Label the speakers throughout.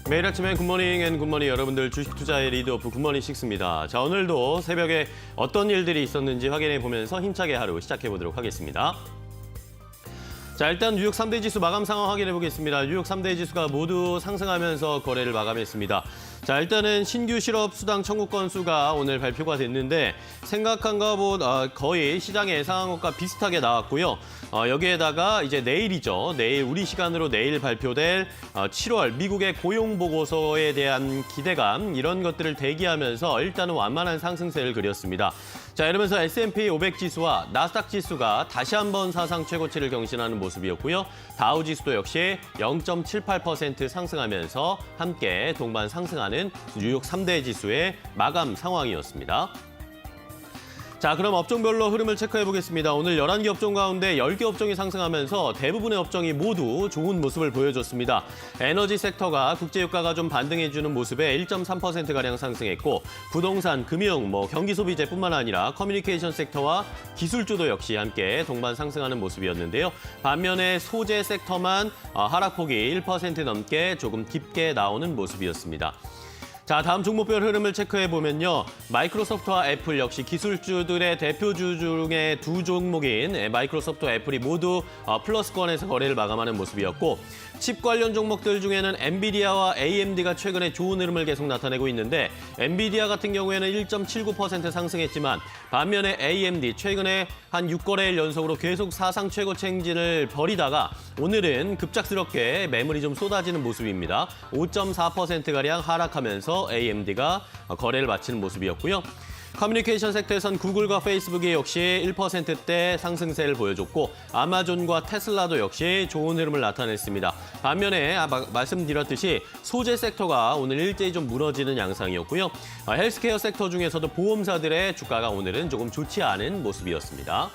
Speaker 1: 매일 아침엔 굿모닝 앤 굿모닝 여러분들 주식 투자의 리드오프 굿모닝 식스입니다. 자, 오늘도 새벽에 어떤 일들이 있었는지 확인해 보면서 힘차게 하루 시작해 보도록 하겠습니다. 자, 일단 뉴욕 3대 지수 마감 상황 확인해 보겠습니다. 뉴욕 3대 지수가 모두 상승하면서 거래를 마감했습니다. 자, 일단은 신규 실업 수당 청구 건수가 오늘 발표가 됐는데 생각한 것보다 거의 시장에 예상한 것과 비슷하게 나왔고요. 여기에다가 이제 내일이죠. 내일 우리 시간으로 내일 발표될 7월 미국의 고용 보고서에 대한 기대감 이런 것들을 대기하면서 일단은 완만한 상승세를 그렸습니다. 자, 이러면서 S&P 500 지수와 나스닥 지수가 다시 한번 사상 최고치를 경신하는 모습이었고요. 다우 지수도 역시 0.78% 상승하면서 함께 동반 상승하는 뉴욕 3대 지수의 마감 상황이었습니다. 자, 그럼 업종별로 흐름을 체크해 보겠습니다. 오늘 11개 업종 가운데 10개 업종이 상승하면서 대부분의 업종이 모두 좋은 모습을 보여줬습니다. 에너지 섹터가 국제유가가 좀 반등해주는 모습에 1.3%가량 상승했고 부동산, 금융, 경기 소비재뿐만 아니라 커뮤니케이션 섹터와 기술주도 역시 함께 동반 상승하는 모습이었는데요. 반면에 소재 섹터만 하락폭이 1% 넘게 조금 깊게 나오는 모습이었습니다. 자, 다음 종목별 흐름을 체크해보면요. 마이크로소프트와 애플 역시 기술주들의 대표주 중에 두 종목인 마이크로소프트와 애플이 모두 플러스권에서 거래를 마감하는 모습이었고 칩 관련 종목들 중에는 엔비디아와 AMD가 최근에 좋은 흐름을 계속 나타내고 있는데 엔비디아 같은 경우에는 1.79% 상승했지만 반면에 AMD 최근에 한 6거래일 연속으로 계속 사상 최고치 행진을 벌이다가 오늘은 급작스럽게 매물이 좀 쏟아지는 모습입니다. 5.4%가량 하락하면서 AMD가 거래를 마치는 모습이었고요. 커뮤니케이션 섹터에선 구글과 페이스북이 역시 1%대 상승세를 보여줬고 아마존과 테슬라도 역시 좋은 흐름을 나타냈습니다. 반면에 말씀드렸듯이 소재 섹터가 오늘 일제히 좀 무너지는 양상이었고요. 헬스케어 섹터 중에서도 보험사들의 주가가 오늘은 조금 좋지 않은 모습이었습니다.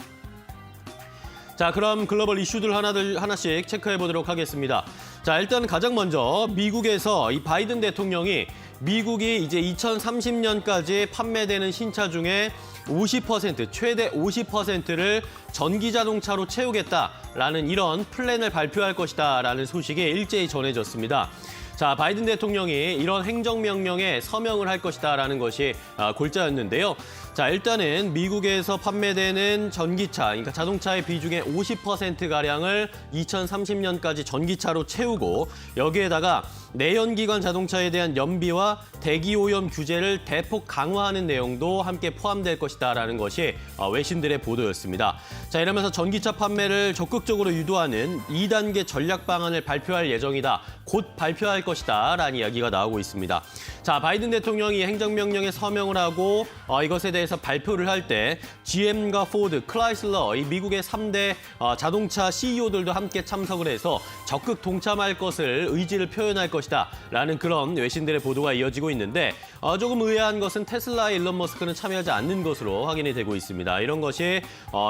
Speaker 1: 자, 그럼 글로벌 이슈들 하나씩 체크해 보도록 하겠습니다. 자, 일단 가장 먼저 미국에서 이 바이든 대통령이 미국이 이제 2030년까지 판매되는 신차 중에 50%, 최대 50%를 전기 자동차로 채우겠다라는 이런 플랜을 발표할 것이다라는 소식이 일제히 전해졌습니다. 자, 바이든 대통령이 이런 행정명령에 서명을 할 것이다라는 것이 골자였는데요. 자, 일단은 미국에서 판매되는 전기차, 그러니까 자동차의 비중의 50%가량을 2030년까지 전기차로 채우고 여기에다가 내연기관 자동차에 대한 연비와 대기오염 규제를 대폭 강화하는 내용도 함께 포함될 것이다라는 것이 외신들의 보도였습니다. 자, 이러면서 전기차 판매를 적극적으로 유도하는 2단계 전략 방안을 발표할 예정이다. 곧 발표할 것이다라는 이야기가 나오고 있습니다. 자, 바이든 대통령이 행정명령에 서명을 하고 이것에 대해서 발표를 할 때 GM과 포드, 클라이슬러, 이 미국의 3대 자동차 CEO들도 함께 참석을 해서 적극 동참할 것을 의지를 표현할 것이다라는 그런 외신들의 보도가 이어지고 있는데 조금 의아한 것은 테슬라의 일론 머스크는 참여하지 않는 것으로 확인이 되고 있습니다. 이런 것이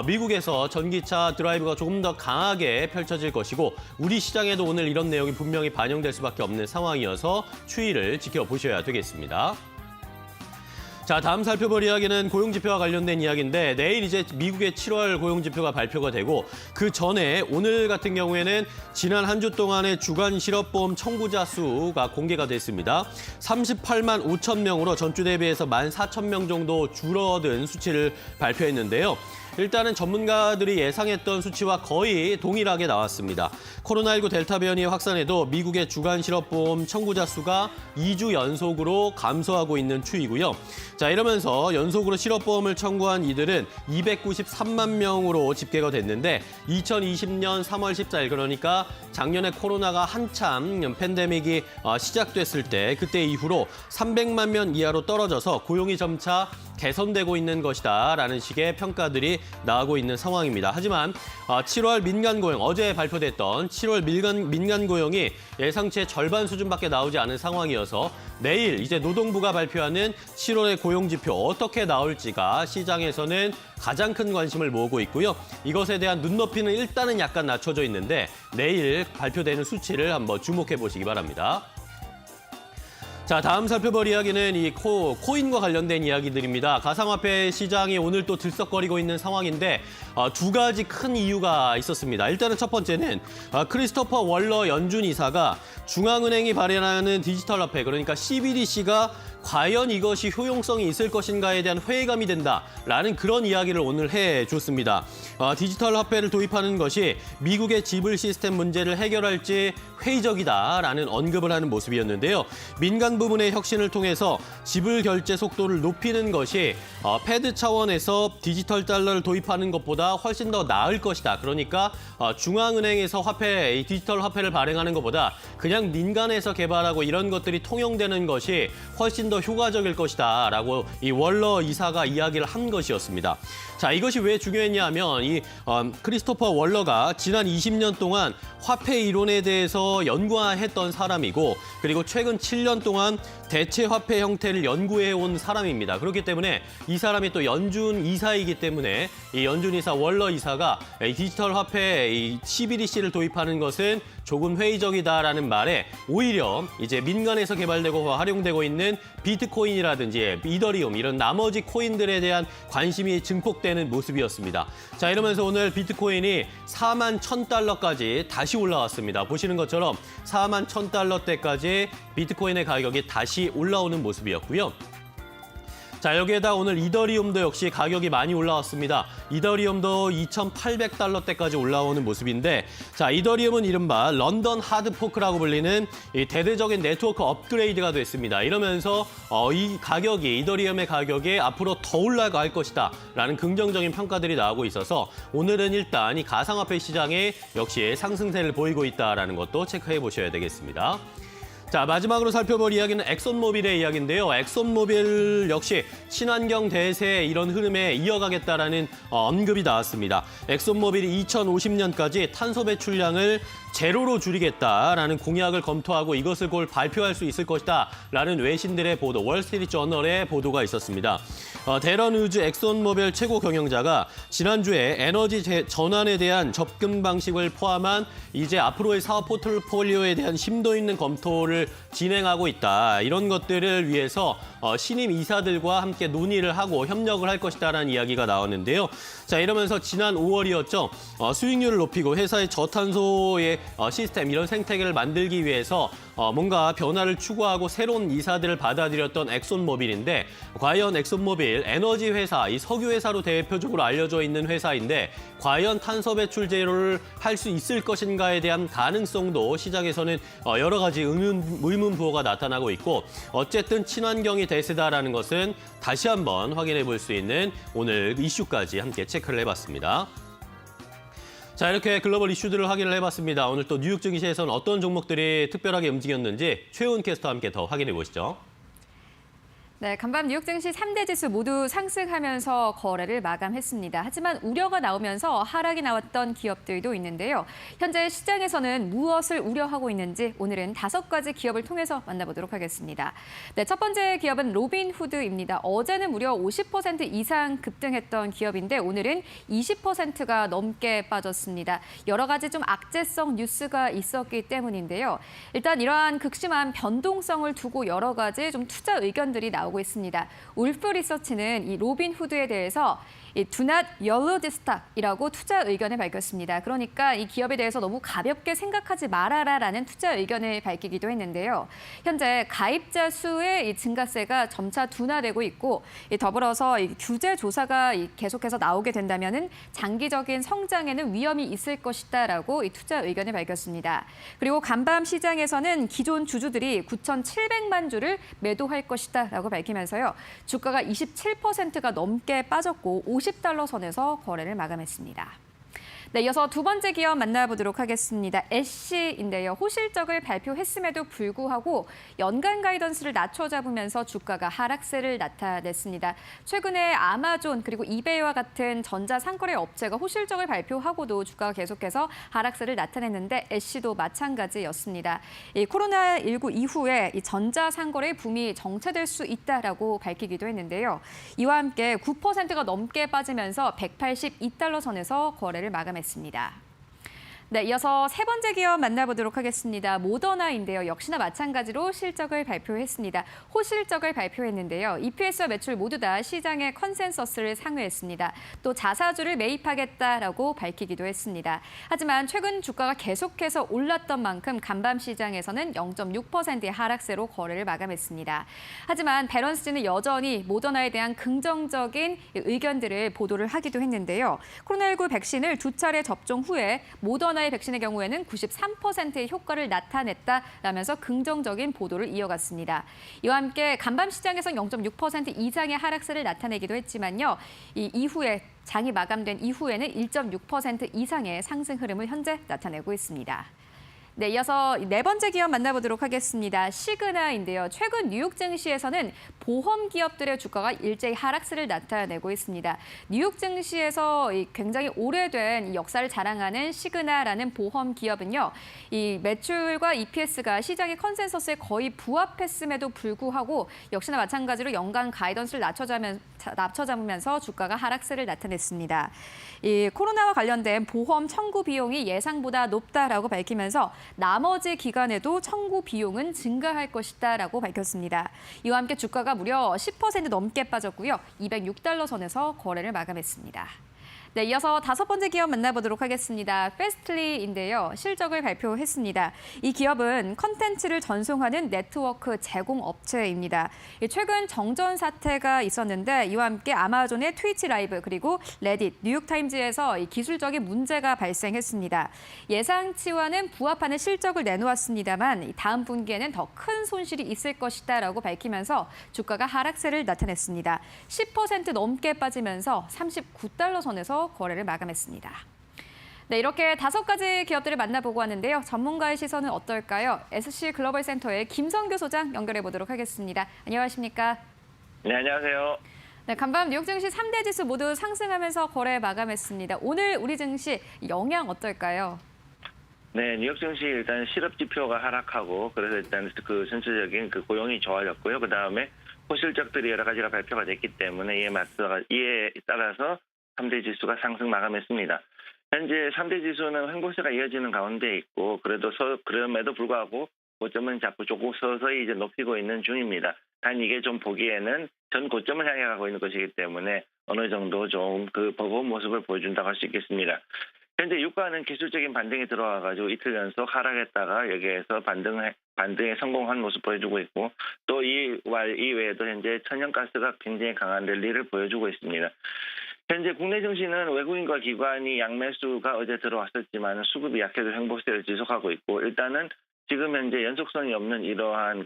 Speaker 1: 미국에서 전기차 드라이브가 조금 더 강하게 펼쳐질 것이고 우리 시장에도 오늘 이런 내용이 분명히 반영될 수밖에 없는 상황이어서 추이를 지켜보셔야 되겠습니다. 자, 다음 살펴볼 이야기는 고용지표와 관련된 이야기인데 내일 이제 미국의 7월 고용지표가 발표가 되고 그 전에 오늘 같은 경우에는 지난 한 주 동안의 주간 실업보험 청구자 수가 공개가 됐습니다. 38만 5천 명으로 전주 대비해서 14,000명 정도 줄어든 수치를 발표했는데요. 일단은 전문가들이 예상했던 수치와 거의 동일하게 나왔습니다. 코로나19 델타 변이 확산에도 미국의 주간 실업보험 청구자 수가 2주 연속으로 감소하고 있는 추이고요. 자, 이러면서 연속으로 실업보험을 청구한 이들은 293만 명으로 집계가 됐는데 2020년 3월 14일 그러니까 작년에 코로나가 한참 팬데믹이 시작됐을 때 그때 이후로 300만 명 이하로 떨어져서 고용이 점차 개선되고 있는 것이다라는 식의 평가들이 나오고 있는 상황입니다. 하지만 7월 민간 고용, 어제 발표됐던 7월 민간 고용이 예상치의 절반 수준밖에 나오지 않은 상황이어서 내일 이제 노동부가 발표하는 7월의 고용지표 어떻게 나올지가 시장에서는 가장 큰 관심을 모으고 있고요. 이것에 대한 눈높이는 일단은 약간 낮춰져 있는데 내일 발표되는 수치를 한번 주목해 보시기 바랍니다. 자, 다음 살펴볼 이야기는 이 코인과 관련된 이야기들입니다. 가상화폐 시장이 오늘 또 들썩거리고 있는 상황인데 두 가지 큰 이유가 있었습니다. 일단은 첫 번째는 크리스토퍼 월러 연준 이사가 중앙은행이 발행하는 디지털 화폐, 그러니까 CBDC가 과연 이것이 효용성이 있을 것인가에 대한 회의감이 된다라는 그런 이야기를 오늘 해줬습니다. 디지털 화폐를 도입하는 것이 미국의 지불 시스템 문제를 해결할지 회의적이다라는 언급을 하는 모습이었는데요. 민간 부분의 혁신을 통해서 지불 결제 속도를 높이는 것이 패드 차원에서 디지털 달러를 도입하는 것보다 훨씬 더 나을 것이다. 그러니까 중앙은행에서 디지털 화폐를 발행하는 것보다 그냥 민간에서 개발하고 이런 것들이 통용되는 것이 훨씬 더 효과적일 것이다라고 이 월러 이사가 이야기를 한 것이었습니다. 자, 이것이 왜 중요했냐 하면 이 크리스토퍼 월러가 지난 20년 동안 화폐 이론에 대해서 연구했던 사람이고, 그리고 최근 7년 동안 대체 화폐 형태를 연구해온 사람입니다. 그렇기 때문에 이 사람이 또 연준 이사이기 때문에 이 연준 이사 월러 이사가 디지털 화폐 CBDC를 도입하는 것은 조금 회의적이다라는 말에 오히려 이제 민간에서 개발되고 활용되고 있는 비트코인이라든지 이더리움 이런 나머지 코인들에 대한 관심이 증폭되는 모습이었습니다. 자, 이러면서 오늘 비트코인이 41,000달러까지 다시 올라왔습니다. 보시는 것처럼 41,000달러대까지 비트코인의 가격이 다시 올라오는 모습이었고요. 자, 여기에다 오늘 이더리움도 역시 가격이 많이 올라왔습니다. 이더리움도 2,800달러대까지 올라오는 모습인데, 자, 이더리움은 이른바 런던 하드포크라고 불리는 이 대대적인 네트워크 업그레이드가 됐습니다. 이러면서 이 가격이, 이더리움의 가격이 앞으로 더 올라갈 것이다 라는 긍정적인 평가들이 나오고 있어서 오늘은 일단 이 가상화폐 시장에 역시 상승세를 보이고 있다는 것도 체크해 보셔야 되겠습니다. 자, 마지막으로 살펴볼 이야기는 엑손모빌의 이야기인데요. 엑손모빌 역시 친환경 대세 이런 흐름에 이어가겠다라는 언급이 나왔습니다. 엑손모빌이 2050년까지 탄소 배출량을 제로로 줄이겠다라는 공약을 검토하고 이것을 곧 발표할 수 있을 것이다라는 외신들의 보도, 월스트리트저널의 보도가 있었습니다. 데런 우즈 엑손모빌 최고 경영자가 지난주에 에너지 전환에 대한 접근 방식을 포함한 이제 앞으로의 사업 포트폴리오에 대한 심도 있는 검토를 진행하고 있다. 이런 것들을 위해서 신임 이사들과 함께 논의를 하고 협력을 할 것이다라는 이야기가 나왔는데요. 자, 이러면서 지난 5월이었죠. 수익률을 높이고 회사의 저탄소의 시스템, 이런 생태계를 만들기 위해서 뭔가 변화를 추구하고 새로운 이사들을 받아들였던 엑손모빌인데, 과연 엑손모빌 에너지 회사, 이 석유 회사로 대표적으로 알려져 있는 회사인데 과연 탄소 배출 제로를 할 수 있을 것인가에 대한 가능성도 시장에서는 여러 가지 의문 부호가 나타나고 있고, 어쨌든 친환경이 대세다라는 것은 다시 한번 확인해 볼 수 있는 오늘 이슈까지 함께 체크를 해봤습니다. 자, 이렇게 글로벌 이슈들을 확인을 해봤습니다. 오늘 또 뉴욕 증시에서는 어떤 종목들이 특별하게 움직였는지 최훈 캐스터와 함께 더 확인해 보시죠.
Speaker 2: 네, 간밤 뉴욕 증시 3대 지수 모두 상승하면서 거래를 마감했습니다. 하지만 우려가 나오면서 하락이 나왔던 기업들도 있는데요. 현재 시장에서는 무엇을 우려하고 있는지 오늘은 5가지 기업을 통해서 만나보도록 하겠습니다. 네, 첫 번째 기업은 로빈후드입니다. 어제는 무려 50% 이상 급등했던 기업인데 오늘은 20%가 넘게 빠졌습니다. 여러 가지 좀 악재성 뉴스가 있었기 때문인데요. 일단 이러한 극심한 변동성을 두고 여러 가지 좀 투자 의견들이 나오고 있습니다. 울프 리서치는 이 로빈후드에 대해서 Do not yellow this stock이라고 투자 의견을 밝혔습니다. 그러니까 이 기업에 대해서 너무 가볍게 생각하지 말아라라는 투자 의견을 밝히기도 했는데요. 현재 가입자 수의 이 증가세가 점차 둔화되고 있고, 더불어서 이 규제 조사가 계속해서 나오게 된다면은 장기적인 성장에는 위험이 있을 것이다라고 이 투자 의견을 밝혔습니다. 그리고 간밤 시장에서는 기존 주주들이 9,700만 주를 매도할 것이다라고 밝히면서요. 주가가 27%가 넘게 빠졌고 50달러 선에서 거래를 마감했습니다. 네, 이어서 두 번째 기업 만나보도록 하겠습니다. 애쉬인데요. 호실적을 발표했음에도 불구하고 연간 가이던스를 낮춰 잡으면서 주가가 하락세를 나타냈습니다. 최근에 아마존 그리고 이베이와 같은 전자상거래 업체가 호실적을 발표하고도 주가가 계속해서 하락세를 나타냈는데 애쉬도 마찬가지였습니다. 이 코로나19 이후에 이 전자상거래의 붐이 정체될 수 있다라고 밝히기도 했는데요. 이와 함께 9%가 넘게 빠지면서 182달러 선에서 거래를 마감했습니다. 네, 이어서 세 번째 기업 만나보도록 하겠습니다. 모더나인데요. 역시나 마찬가지로 실적을 발표했습니다. 호실적을 발표했는데요. EPS와 매출 모두 다 시장의 컨센서스를 상회했습니다. 또 자사주를 매입하겠다라고 밝히기도 했습니다. 하지만 최근 주가가 계속해서 올랐던 만큼 간밤 시장에서는 0.6%의 하락세로 거래를 마감했습니다. 하지만 배런스지는 여전히 모더나에 대한 긍정적인 의견들을 보도를 하기도 했는데요. 코로나19 백신을 두 차례 접종 후에 모더나의 백신의 경우에는 93%의 효과를 나타냈다라면서 긍정적인 보도를 이어갔습니다. 이와 함께 간밤 시장에선 0.6% 이상의 하락세를 나타내기도 했지만요. 이 이후에 장이 마감된 이후에는 1.6% 이상의 상승 흐름을 현재 나타내고 있습니다. 네, 이어서 네 번째 기업 만나보도록 하겠습니다. 시그나인데요. 최근 뉴욕 증시에서는 보험 기업들의 주가가 일제히 하락세를 나타내고 있습니다. 뉴욕 증시에서 굉장히 오래된 역사를 자랑하는 시그나라는 보험 기업은요. 이 매출과 EPS가 시장의 컨센서스에 거의 부합했음에도 불구하고 역시나 마찬가지로 연간 가이던스를 낮춰잡으면서 주가가 하락세를 나타냈습니다. 이 코로나와 관련된 보험 청구 비용이 예상보다 높다라고 밝히면서 나머지 기간에도 청구 비용은 증가할 것이다라고 밝혔습니다. 이와 함께 주가가 무려 10% 넘게 빠졌고요. 206달러 선에서 거래를 마감했습니다. 네, 이어서 다섯 번째 기업 만나보도록 하겠습니다. 페스트리인데요. 실적을 발표했습니다. 이 기업은 컨텐츠를 전송하는 네트워크 제공업체입니다. 최근 정전 사태가 있었는데 이와 함께 아마존의 트위치 라이브 그리고 레딧, 뉴욕타임즈에서 기술적인 문제가 발생했습니다. 예상치와는 부합하는 실적을 내놓았습니다만 다음 분기에는 더 큰 손실이 있을 것이다라고 밝히면서 주가가 하락세를 나타냈습니다. 10% 넘게 빠지면서 39달러 선에서 거래를 마감했습니다. 네, 이렇게 다섯 가지 기업들을 만나보고 왔는데요. 전문가의 시선은 어떨까요? SC 글로벌 센터의 김성규 소장 연결해 보도록 하겠습니다. 안녕하십니까?
Speaker 3: 네, 안녕하세요.
Speaker 2: 네, 간밤 뉴욕 증시 3대 지수 모두 상승하면서 거래 마감했습니다. 오늘 우리 증시 영향 어떨까요?
Speaker 3: 네, 뉴욕 증시 일단 실업 지표가 하락하고 그래서 일단 그 전체적인 그 고용이 좋아졌고요. 그 다음에 호실적들이 여러 가지가 발표가 됐기 때문에 이에 따라서 3대 지수가 상승 마감했습니다. 현재 3대 지수는 횡보세가 이어지는 가운데 있고 그럼에도 불구하고 고점은 자꾸 조금 서서히 이제 높이고 있는 중입니다. 단 이게 좀 보기에는 전 고점을 향해 가고 있는 것이기 때문에 어느 정도 좀 그 버거운 모습을 보여준다고 할 수 있겠습니다. 현재 유가는 기술적인 반등이 들어와가지고 이틀 연속 하락했다가 여기에서 반등에 성공한 모습 보여주고 있고 또 이 외에도 현재 천연가스가 굉장히 강한 랠리를 보여주고 있습니다. 현재 국내 증시는 외국인과 기관이 양매수가 어제 들어왔었지만 수급이 약해서 횡보세를 지속하고 있고 일단은 지금 현재 연속성이 없는 이러한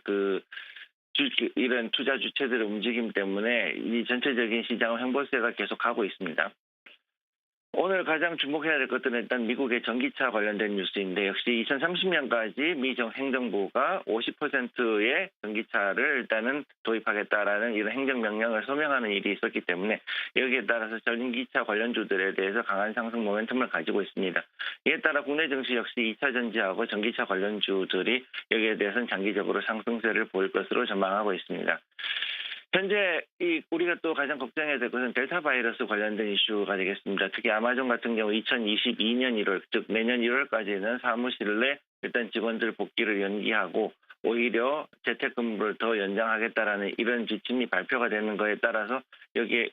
Speaker 3: 이런 투자 주체들의 움직임 때문에 이 전체적인 시장은 횡보세가 계속하고 있습니다. 오늘 가장 주목해야 될 것들은 일단 미국의 전기차 관련된 뉴스인데 역시 2030년까지 미 행정부가 50%의 전기차를 일단은 도입하겠다라는 이런 행정명령을 서명하는 일이 있었기 때문에 여기에 따라서 전기차 관련주들에 대해서 강한 상승 모멘텀을 가지고 있습니다. 이에 따라 국내 증시 역시 2차 전지하고 전기차 관련주들이 여기에 대해서는 장기적으로 상승세를 보일 것으로 전망하고 있습니다. 현재 우리가 또 가장 걱정해야 될 것은 델타 바이러스 관련된 이슈가 되겠습니다. 특히 아마존 같은 경우 2022년 1월, 즉 내년 1월까지는 사무실 내 일단 직원들 복귀를 연기하고 오히려 재택근무를 더 연장하겠다라는 이런 지침이 발표가 되는 거에 따라서 여기에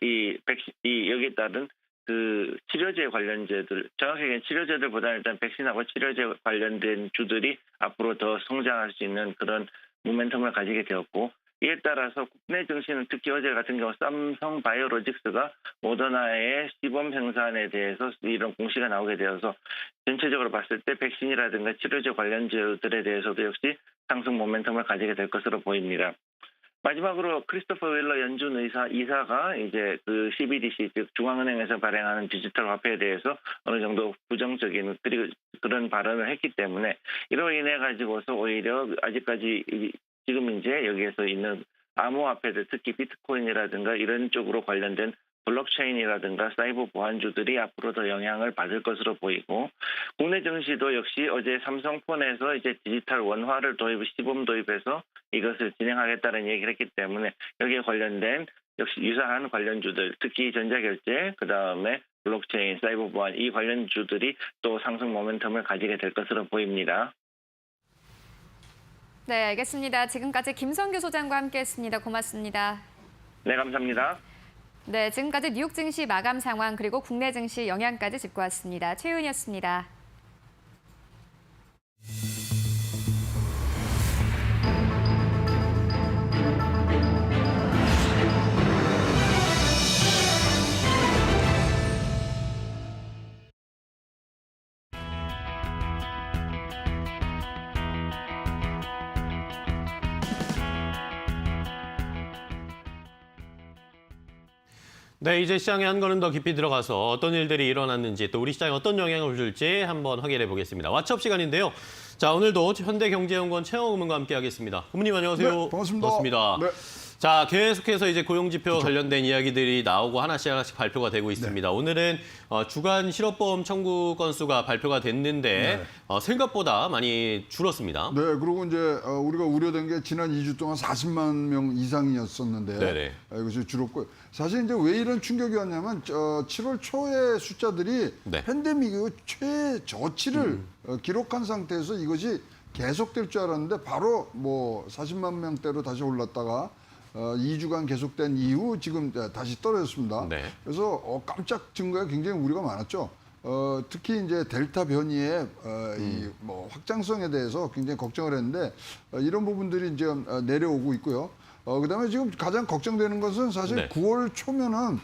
Speaker 3: 여기에 따른 그 치료제 관련제들, 정확하게 치료제들보다는 일단 백신하고 치료제 관련된 주들이 앞으로 더 성장할 수 있는 그런 모멘텀을 가지게 되었고 이에 따라서 국내 증시는 특히 어제 같은 경우 삼성 바이오로직스가 모더나의 시범 생산에 대해서 이런 공시가 나오게 되어서 전체적으로 봤을 때 백신이라든가 치료제 관련주들에 대해서도 역시 상승 모멘텀을 가지게 될 것으로 보입니다. 마지막으로 크리스토퍼 윌러 연준 이사가 이제 그 CBDC 즉 중앙은행에서 발행하는 디지털 화폐에 대해서 어느 정도 부정적인 그런 발언을 했기 때문에 이로 인해 가지고서 오히려 아직까지 지금 이제 여기에서 있는 암호화폐들 특히 비트코인이라든가 이런 쪽으로 관련된 블록체인이라든가 사이버 보안주들이 앞으로 더 영향을 받을 것으로 보이고 국내 증시도 역시 어제 삼성폰에서 이제 디지털 원화를 시범 도입해서 이것을 진행하겠다는 얘기를 했기 때문에 여기에 관련된 역시 유사한 관련주들 특히 전자결제 그다음에 블록체인, 사이버 보안 이 관련주들이 또 상승 모멘텀을 가지게 될 것으로 보입니다.
Speaker 2: 네, 알겠습니다. 지금까지 김성규 소장과 함께했습니다. 고맙습니다.
Speaker 3: 네, 감사합니다.
Speaker 2: 네, 지금까지 뉴욕 증시 마감 상황 그리고 국내 증시 영향까지 짚고 왔습니다. 최윤이었습니다.
Speaker 1: 네, 이제 시장에 한 걸음 더 깊이 들어가서 어떤 일들이 일어났는지 또 우리 시장에 어떤 영향을 줄지 한번 확인해 보겠습니다. 왓츠업 시간인데요. 자, 오늘도 현대경제연구원 최영호 의원과 함께하겠습니다. 고문님 안녕하세요.
Speaker 4: 네, 반갑습니다.
Speaker 1: 반갑습니다.
Speaker 4: 네.
Speaker 1: 자, 계속해서 이제 고용지표 관련된 이야기들이 나오고 하나씩 발표가 되고 있습니다. 오늘은 주간 실업보험 청구 건수가 발표가 됐는데 생각보다 많이 줄었습니다.
Speaker 4: 네, 그리고 이제 우리가 우려된 게 지난 2주 동안 40만 명 이상이었었는데
Speaker 1: 네네.
Speaker 4: 이것이 줄었고요. 사실 이제 왜 이런 충격이 왔냐면 7월 초에 숫자들이
Speaker 1: 네.
Speaker 4: 팬데믹의 최저치를 기록한 상태에서 이것이 계속될 줄 알았는데 바로 뭐 40만 명대로 다시 올랐다가 2주간 계속된 이후 지금 다시 떨어졌습니다.
Speaker 1: 네.
Speaker 4: 그래서 깜짝 증가에 굉장히 우려가 많았죠. 특히 이제 델타 변이의 이 뭐 확장성에 대해서 굉장히 걱정을 했는데 이런 부분들이 이제 내려오고 있고요. 그다음에 지금 가장 걱정되는 것은 사실
Speaker 1: 네.
Speaker 4: 9월 초면은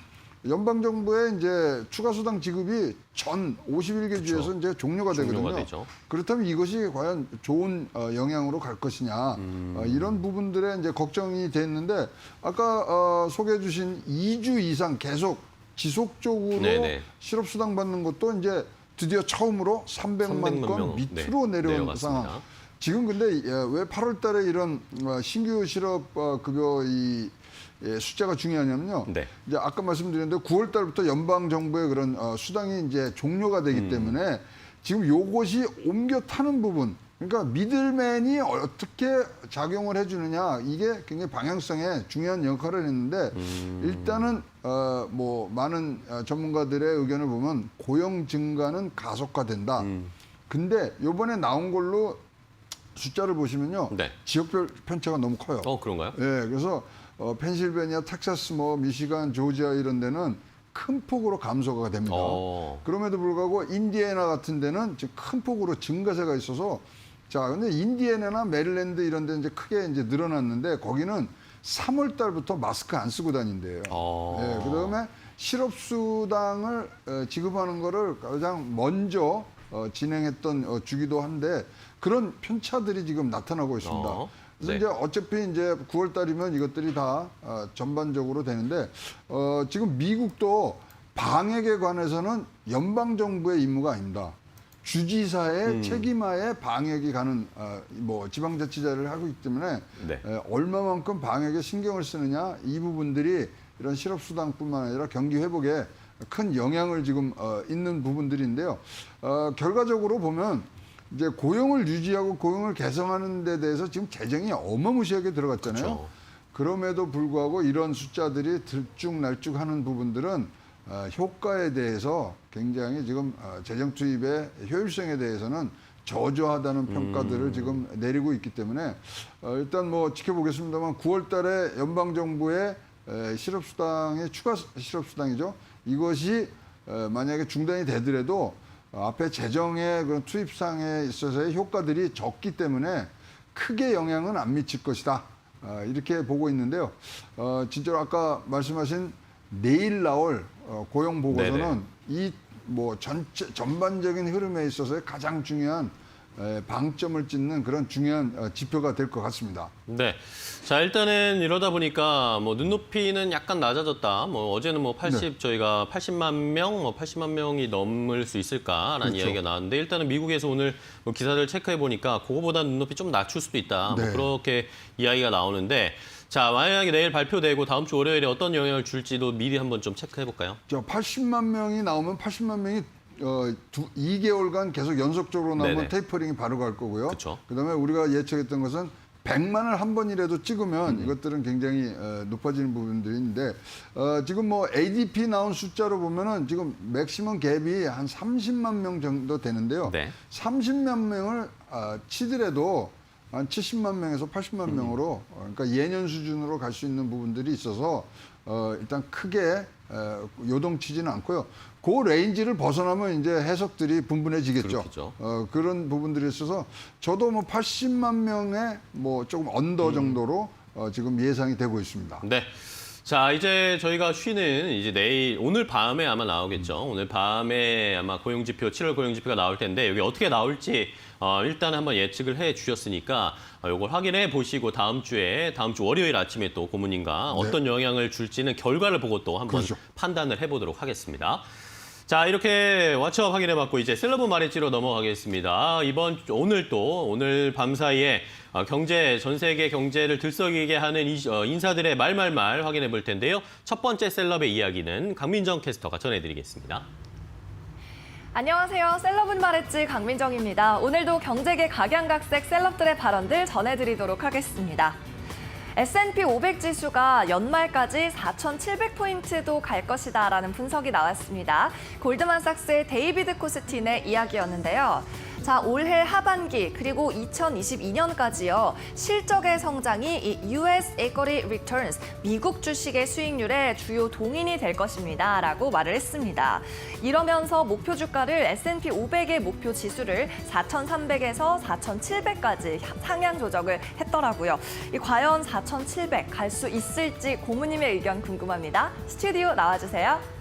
Speaker 4: 연방 정부의 이제 추가 수당 지급이 전 51개 주에서 이제 종료가 되거든요.
Speaker 1: 되죠.
Speaker 4: 그렇다면 이것이 과연 좋은 영향으로 갈 것이냐 이런 부분들에 이제 걱정이 됐는데 아까 소개해 주신 2주 이상 계속 지속적으로
Speaker 1: 네네.
Speaker 4: 실업수당 받는 것도 이제 드디어 처음으로 300만 건
Speaker 1: 명,
Speaker 4: 밑으로 내려온
Speaker 1: 내려갔습니다.
Speaker 4: 상황. 지금 근데 왜 8월 달에 이런 신규 실업 급여 이 숫자가 중요하냐면요.
Speaker 1: 네.
Speaker 4: 이제 아까 말씀드렸는데 9월 달부터 연방 정부의 그런 수당이 이제 종료가 되기 때문에 지금 요것이 옮겨 타는 부분. 그러니까 미들맨이 어떻게 작용을 해주느냐 이게 굉장히 방향성에 중요한 역할을 했는데 일단은 뭐 많은 전문가들의 의견을 보면 고용 증가는 가속화된다. 근데 요번에 나온 걸로 숫자를 보시면요.
Speaker 1: 네.
Speaker 4: 지역별 편차가 너무 커요.
Speaker 1: 그런가요?
Speaker 4: 예, 그래서 펜실베니아, 텍사스, 뭐 미시간, 조지아 이런 데는 큰 폭으로 감소가 됩니다. 그럼에도 불구하고 인디애나 같은 데는 지금 큰 폭으로 증가세가 있어서 자, 근데 인디애나나 메릴랜드 이런 데 이제 크게 이제 늘어났는데 거기는 3월 달부터 마스크 안 쓰고 다닌대요. 예, 그다음에 실업수당을 지급하는 거를 가장 먼저 진행했던 주기도 한데 그런 편차들이 지금 나타나고 있습니다. 그래서
Speaker 1: 네.
Speaker 4: 이제 어차피 이제 9월 달이면 이것들이 다 전반적으로 되는데 지금 미국도 방역에 관해서는 연방 정부의 임무가 아닙니다. 주지사의 책임하에 방역이 가는 뭐 지방자치제를 하고 있기 때문에
Speaker 1: 네.
Speaker 4: 얼마만큼 방역에 신경을 쓰느냐 이 부분들이 이런 실업수당뿐만 아니라 경기 회복에 큰 영향을 지금 있는 부분들인데요. 결과적으로 보면 이제 고용을 유지하고 고용을 개선하는 데 대해서 지금 재정이 어마무시하게 들어갔잖아요.
Speaker 1: 그렇죠.
Speaker 4: 그럼에도 불구하고 이런 숫자들이 들쭉날쭉하는 부분들은 효과에 대해서 굉장히 지금 재정 투입의 효율성에 대해서는 저조하다는 평가들을 지금 내리고 있기 때문에 일단 뭐 지켜보겠습니다만 9월 달에 연방 정부의 실업수당의 추가 실업수당이죠. 이것이 만약에 중단이 되더라도 앞에 재정의 그런 투입상에 있어서의 효과들이 적기 때문에 크게 영향은 안 미칠 것이다. 이렇게 보고 있는데요. 진짜로 아까 말씀하신 내일 나올 고용 보고서는 이 뭐 전반적인 흐름에 있어서의 가장 중요한 방점을 찍는 그런 중요한 지표가 될 것 같습니다.
Speaker 1: 네. 자, 일단은 이러다 보니까 뭐 눈높이는 약간 낮아졌다. 뭐 어제는 뭐 80 저희가 80만 명, 뭐 80만 명이 넘을 수 있을까라는
Speaker 4: 그렇죠.
Speaker 1: 이야기가 나왔는데 일단은 미국에서 오늘 뭐 기사를 체크해 보니까 그거보다 눈높이 좀 낮출 수도 있다.
Speaker 4: 네.
Speaker 1: 뭐 그렇게 이야기가 나오는데 자, 만약에 내일 발표되고 다음 주 월요일에 어떤 영향을 줄지도 미리 한번 좀 체크해 볼까요?
Speaker 4: 80만 명이 나오면 80만 명이 2개월간 계속 연속적으로 나오면
Speaker 1: 네네.
Speaker 4: 테이퍼링이 바로 갈 거고요.
Speaker 1: 그쵸.
Speaker 4: 그다음에 우리가 예측했던 것은 100만을 한 번이라도 찍으면 이것들은 굉장히 높아지는 부분들이 있는데 지금 뭐 ADP 나온 숫자로 보면은 지금 맥시멈 갭이 한 30만 명 정도 되는데요.
Speaker 1: 네.
Speaker 4: 30만 명을 치더라도 한 70만 명에서 80만 명으로 그러니까 예년 수준으로 갈 수 있는 부분들이 있어서 일단 크게 요동치지는 않고요. 그 레인지를 벗어나면 이제 해석들이 분분해지겠죠.
Speaker 1: 그렇겠죠.
Speaker 4: 그런 부분들이 있어서 저도 뭐 80만 명의 뭐 조금 언더 정도로 지금 예상이 되고 있습니다.
Speaker 1: 네. 자, 이제 저희가 쉬는 이제 내일, 오늘 밤에 아마 나오겠죠. 오늘 밤에 아마 고용지표, 7월 고용지표가 나올 텐데 여기 어떻게 나올지 일단 한번 예측을 해 주셨으니까 이걸 확인해 보시고 다음 주 월요일 아침에 또 고모님과 어떤 영향을 줄지는 결과를 보고 또 한번
Speaker 4: 그렇죠.
Speaker 1: 판단을 해보도록 하겠습니다. 자, 이렇게 왓츠업 확인해봤고 이제 셀러브 마레지로 넘어가겠습니다. 오늘 밤 사이에 전 세계 경제를 들썩이게 하는 인사들의 말말말 확인해 볼 텐데요. 첫 번째 셀럽의 이야기는 강민정 캐스터가 전해드리겠습니다.
Speaker 5: 안녕하세요. 셀럽은 말했지 강민정입니다. 오늘도 경제계 각양각색 셀럽들의 발언들 전해드리도록 하겠습니다. S&P 500 지수가 연말까지 4,700포인트도 갈 것이다라는 분석이 나왔습니다. 골드만삭스의 데이비드 코스틴의 이야기였는데요. 자, 올해 하반기 그리고 2022년까지요. 실적의 성장이 이 US Equity Returns, 미국 주식의 수익률의 주요 동인이 될 것입니다. 라고 말을 했습니다. 이러면서 목표 주가를 S&P 500의 목표 지수를 4,300에서 4,700까지 상향 조정을 했더라고요. 과연 4,700 갈 수 있을지 고모님의 의견 궁금합니다. 스튜디오 나와주세요.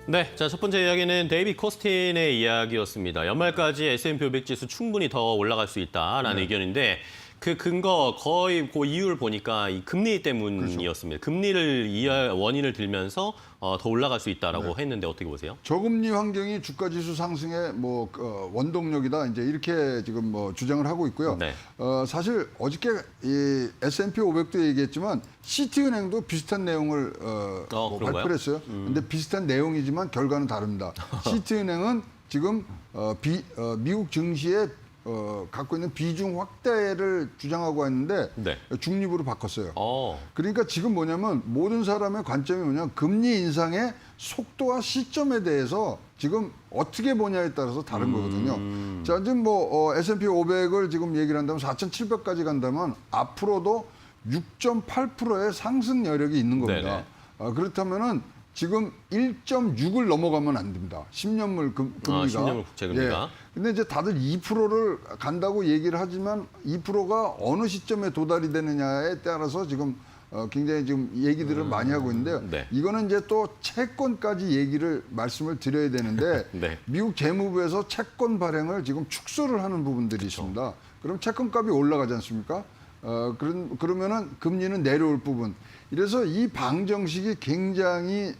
Speaker 1: 네, 자, 첫 번째 이야기는 데이비드 코스틴의 이야기였습니다. 연말까지 S&P 500 지수 충분히 더 올라갈 수 있다라는 의견인데 그 근거 거의 그 이유를 보니까 이 금리 때문이었습니다. 금리를 원인을 들면서 더 올라갈 수 있다라고 했는데 어떻게 보세요?
Speaker 4: 저금리 환경이 주가 지수 상승의 뭐 원동력이다 이제 이렇게 지금 뭐 주장을 하고 있고요.
Speaker 1: 네.
Speaker 4: 사실 어저께 이 S&P 500도 얘기했지만 시티은행도 비슷한 내용을 뭐
Speaker 1: 그런가요?
Speaker 4: 발표를 했어요. 근데 비슷한 내용이지만 결과는 다릅니다. 시티은행은 지금 미국 증시에 갖고 있는 비중 확대를 주장하고 있는데
Speaker 1: 네.
Speaker 4: 중립으로 바꿨어요.
Speaker 1: 그러니까
Speaker 4: 지금 뭐냐면 모든 사람의 관점이 뭐냐면 금리 인상의 속도와 시점에 대해서 지금 어떻게 보냐에 따라서 다른 거거든요. 자, 지금 뭐 S&P 500을 지금 얘기를 한다면 4,700까지 간다면 앞으로도 6.8%의 상승 여력이 있는 겁니다. 그렇다면은 지금 1.6을 넘어가면 안 됩니다. 10년물 금리가.
Speaker 1: 10년물 국채 금리가.
Speaker 4: 근데 이제 다들 2%를 간다고 얘기를 하지만 2%가 어느 시점에 도달이 되느냐에 따라서 지금 굉장히 지금 얘기들을 많이 하고 있는데요.
Speaker 1: 네.
Speaker 4: 이거는 이제 또 채권까지 말씀을 드려야 되는데
Speaker 1: 네.
Speaker 4: 미국 재무부에서 채권 발행을 지금 축소를 하는 부분들이 있습니다. 그럼 채권값이 올라가지 않습니까? 그러면은 금리는 내려올 부분. 이래서 이 방정식이 굉장히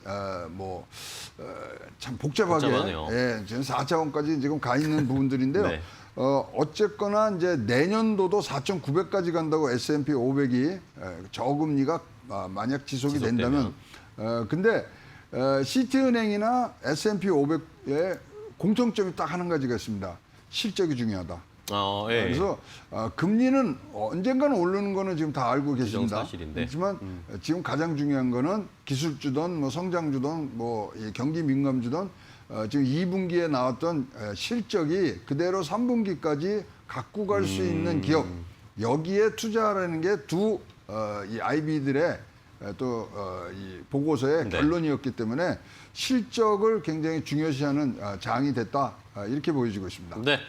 Speaker 4: 참 복잡하게
Speaker 1: 복잡하네요.
Speaker 4: 지금 4차원까지 지금 가 있는 부분들인데요.
Speaker 1: 네.
Speaker 4: 어쨌거나 이제 내년도도 4,900까지 간다고 S&P 500이 저금리가 만약 지속이 된다면 근데 시티은행이나 S&P 500의 공통점이 딱 한 가지가 있습니다. 실적이 중요하다.
Speaker 1: 예.
Speaker 4: 그래서 금리는 언젠가는 오르는 거는 지금 다 알고 계십니다.
Speaker 1: 기정사실인데.
Speaker 4: 그렇지만 지금 가장 중요한 거는 기술주든 뭐 성장주든 뭐 경기 민감주든 지금 2분기에 나왔던 실적이 그대로 3분기까지 갖고 갈 수 있는 기업 여기에 투자하라는 게 이 IB들의 또 이 보고서의 결론이었기 때문에 실적을 굉장히 중요시하는 장이 됐다 이렇게 보여지고 있습니다.
Speaker 1: 네.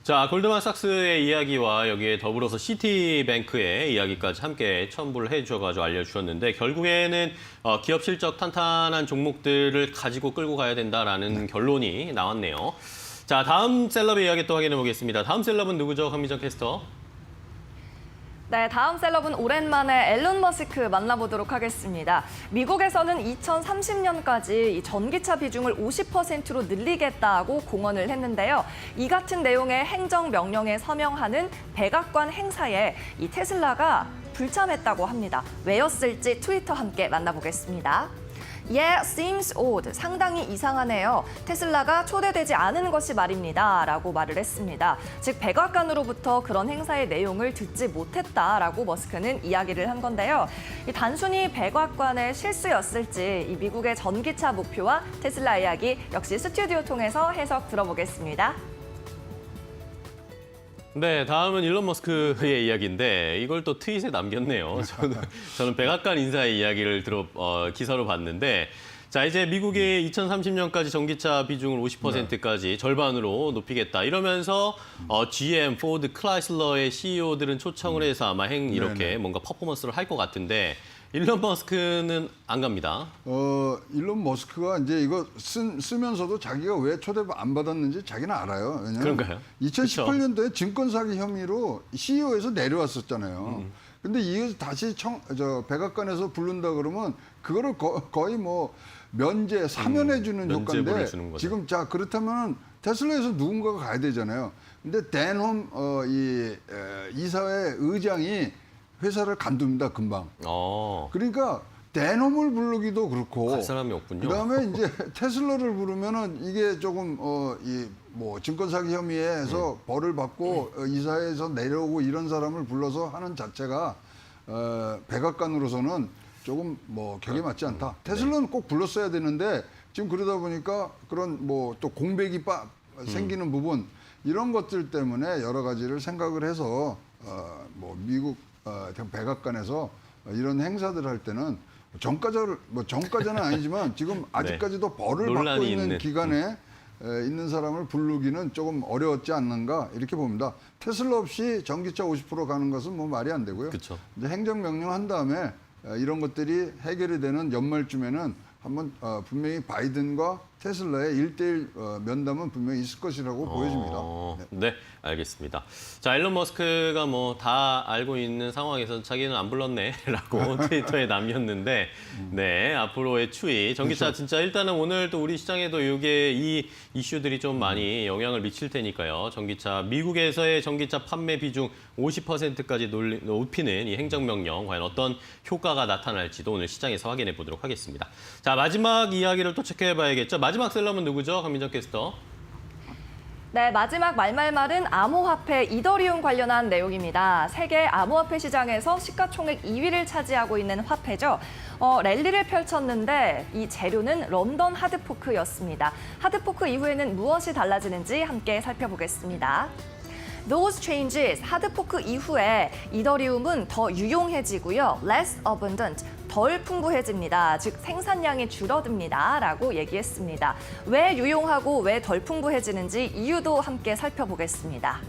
Speaker 1: 자, 골드만삭스의 이야기와 여기에 더불어서 시티뱅크의 이야기까지 함께 첨부를 해주셔가지고 알려주셨는데 결국에는 기업 실적 탄탄한 종목들을 가지고 끌고 가야 된다라는 결론이 나왔네요. 자, 다음 셀럽의 이야기 또 확인해 보겠습니다. 다음 셀럽은 누구죠, 강민정 캐스터?
Speaker 5: 네, 다음 셀럽은 오랜만에 앨런 머스크 만나보도록 하겠습니다. 미국에서는 2030년까지 이 전기차 비중을 50%로 늘리겠다고 공언을 했는데요. 이 같은 내용의 행정명령에 서명하는 백악관 행사에 이 테슬라가 불참했다고 합니다. 왜였을지 트위터 함께 만나보겠습니다. Yeah, seems odd. 상당히 이상하네요. 테슬라가 초대되지 않은 것이 말입니다. 라고 말을 했습니다. 즉, 백악관으로부터 그런 행사의 내용을 듣지 못했다라고 머스크는 이야기를 한 건데요. 이 단순히 백악관의 실수였을지 이 미국의 전기차 목표와 테슬라 이야기 역시 스튜디오 통해서 해석 들어보겠습니다.
Speaker 1: 네, 다음은 일론 머스크의 이야기인데 이걸 또 트윗에 남겼네요. 저는 백악관 인사의 이야기를 기사로 봤는데 자, 이제 미국이 2030년까지 전기차 비중을 50%까지 절반으로 높이겠다. 이러면서 GM, 포드, 클라이슬러의 CEO들은 초청을 해서 아마 이렇게 뭔가 퍼포먼스를 할 것 같은데 일론 머스크는 안 갑니다.
Speaker 4: 일론 머스크가 이제 이거 쓰면서도 자기가 왜 초대 안 받았는지 자기는 알아요. 왜냐면
Speaker 1: 그런가요?
Speaker 4: 2018년도에 증권 사기 혐의로 CEO에서 내려왔었잖아요. 근데 이거 다시 백악관에서 부른다 그러면 그거를 거의 뭐 면제, 사면해 주는
Speaker 1: 면제부를
Speaker 4: 효과인데
Speaker 1: 주는 거죠.
Speaker 4: 지금 자 그렇다면 테슬라에서 누군가가 가야 되잖아요. 근데 댄홈 이사회 의장이 회사를 간둡니다, 금방. 그러니까 댄홈을 부르기도 그렇고.
Speaker 1: 갈 사람이 없군요.
Speaker 4: 그다음에 이제 테슬라를 부르면은 이게 조금 증권 사기 혐의에서 벌을 받고 이사회에서 내려오고 이런 사람을 불러서 하는 자체가 백악관으로서는 조금 격에 맞지 않다. 테슬라는 꼭 불렀어야 되는데 지금 그러다 보니까 그런 또 공백이 생기는 부분 이런 것들 때문에 여러 가지를 생각을 해서 미국 백악관에서 이런 행사들 할 때는 정가자는 아니지만 지금 아직까지도 벌을 받고 있는 기간에 있는 사람을 부르기는 조금 어려웠지 않는가 이렇게 봅니다. 테슬라 없이 전기차 50% 가는 것은 말이 안 되고요.
Speaker 1: 그쵸.
Speaker 4: 이제 행정명령 한 다음에 이런 것들이 해결이 되는 연말쯤에는 한번 분명히 바이든과 테슬라의 1대1 면담은 분명히 있을 것이라고 보여집니다.
Speaker 1: 네, 알겠습니다. 자, 일론 머스크가 다 알고 있는 상황에서 자기는 안 불렀네라고 트위터에 남겼는데, 네, 앞으로의 추이. 전기차
Speaker 4: 그렇죠.
Speaker 1: 진짜 일단은 오늘 또 우리 시장에도 이 이슈들이 좀 많이 영향을 미칠 테니까요. 전기차, 미국에서의 전기차 판매 비중 50%까지 높이는 이 행정명령, 과연 어떤 효과가 나타날지도 오늘 시장에서 확인해 보도록 하겠습니다. 자, 마지막 이야기를 또 체크해 봐야겠죠. 마지막 셀럽은 누구죠? 강민정 캐스터.
Speaker 5: 네, 마지막 말말말은 암호화폐 이더리움 관련한 내용입니다. 세계 암호화폐 시장에서 시가총액 2위를 차지하고 있는 화폐죠. 랠리를 펼쳤는데 이 재료는 런던 하드포크였습니다. 하드포크 이후에는 무엇이 달라지는지 함께 살펴보겠습니다. Those changes, 하드포크 이후에 이더리움은 더 유용해지고요. less abundant, 덜 풍부해집니다. 즉 생산량이 줄어듭니다. 라고 얘기했습니다. 왜 유용하고 왜 덜 풍부해지는지 이유도 함께 살펴보겠습니다.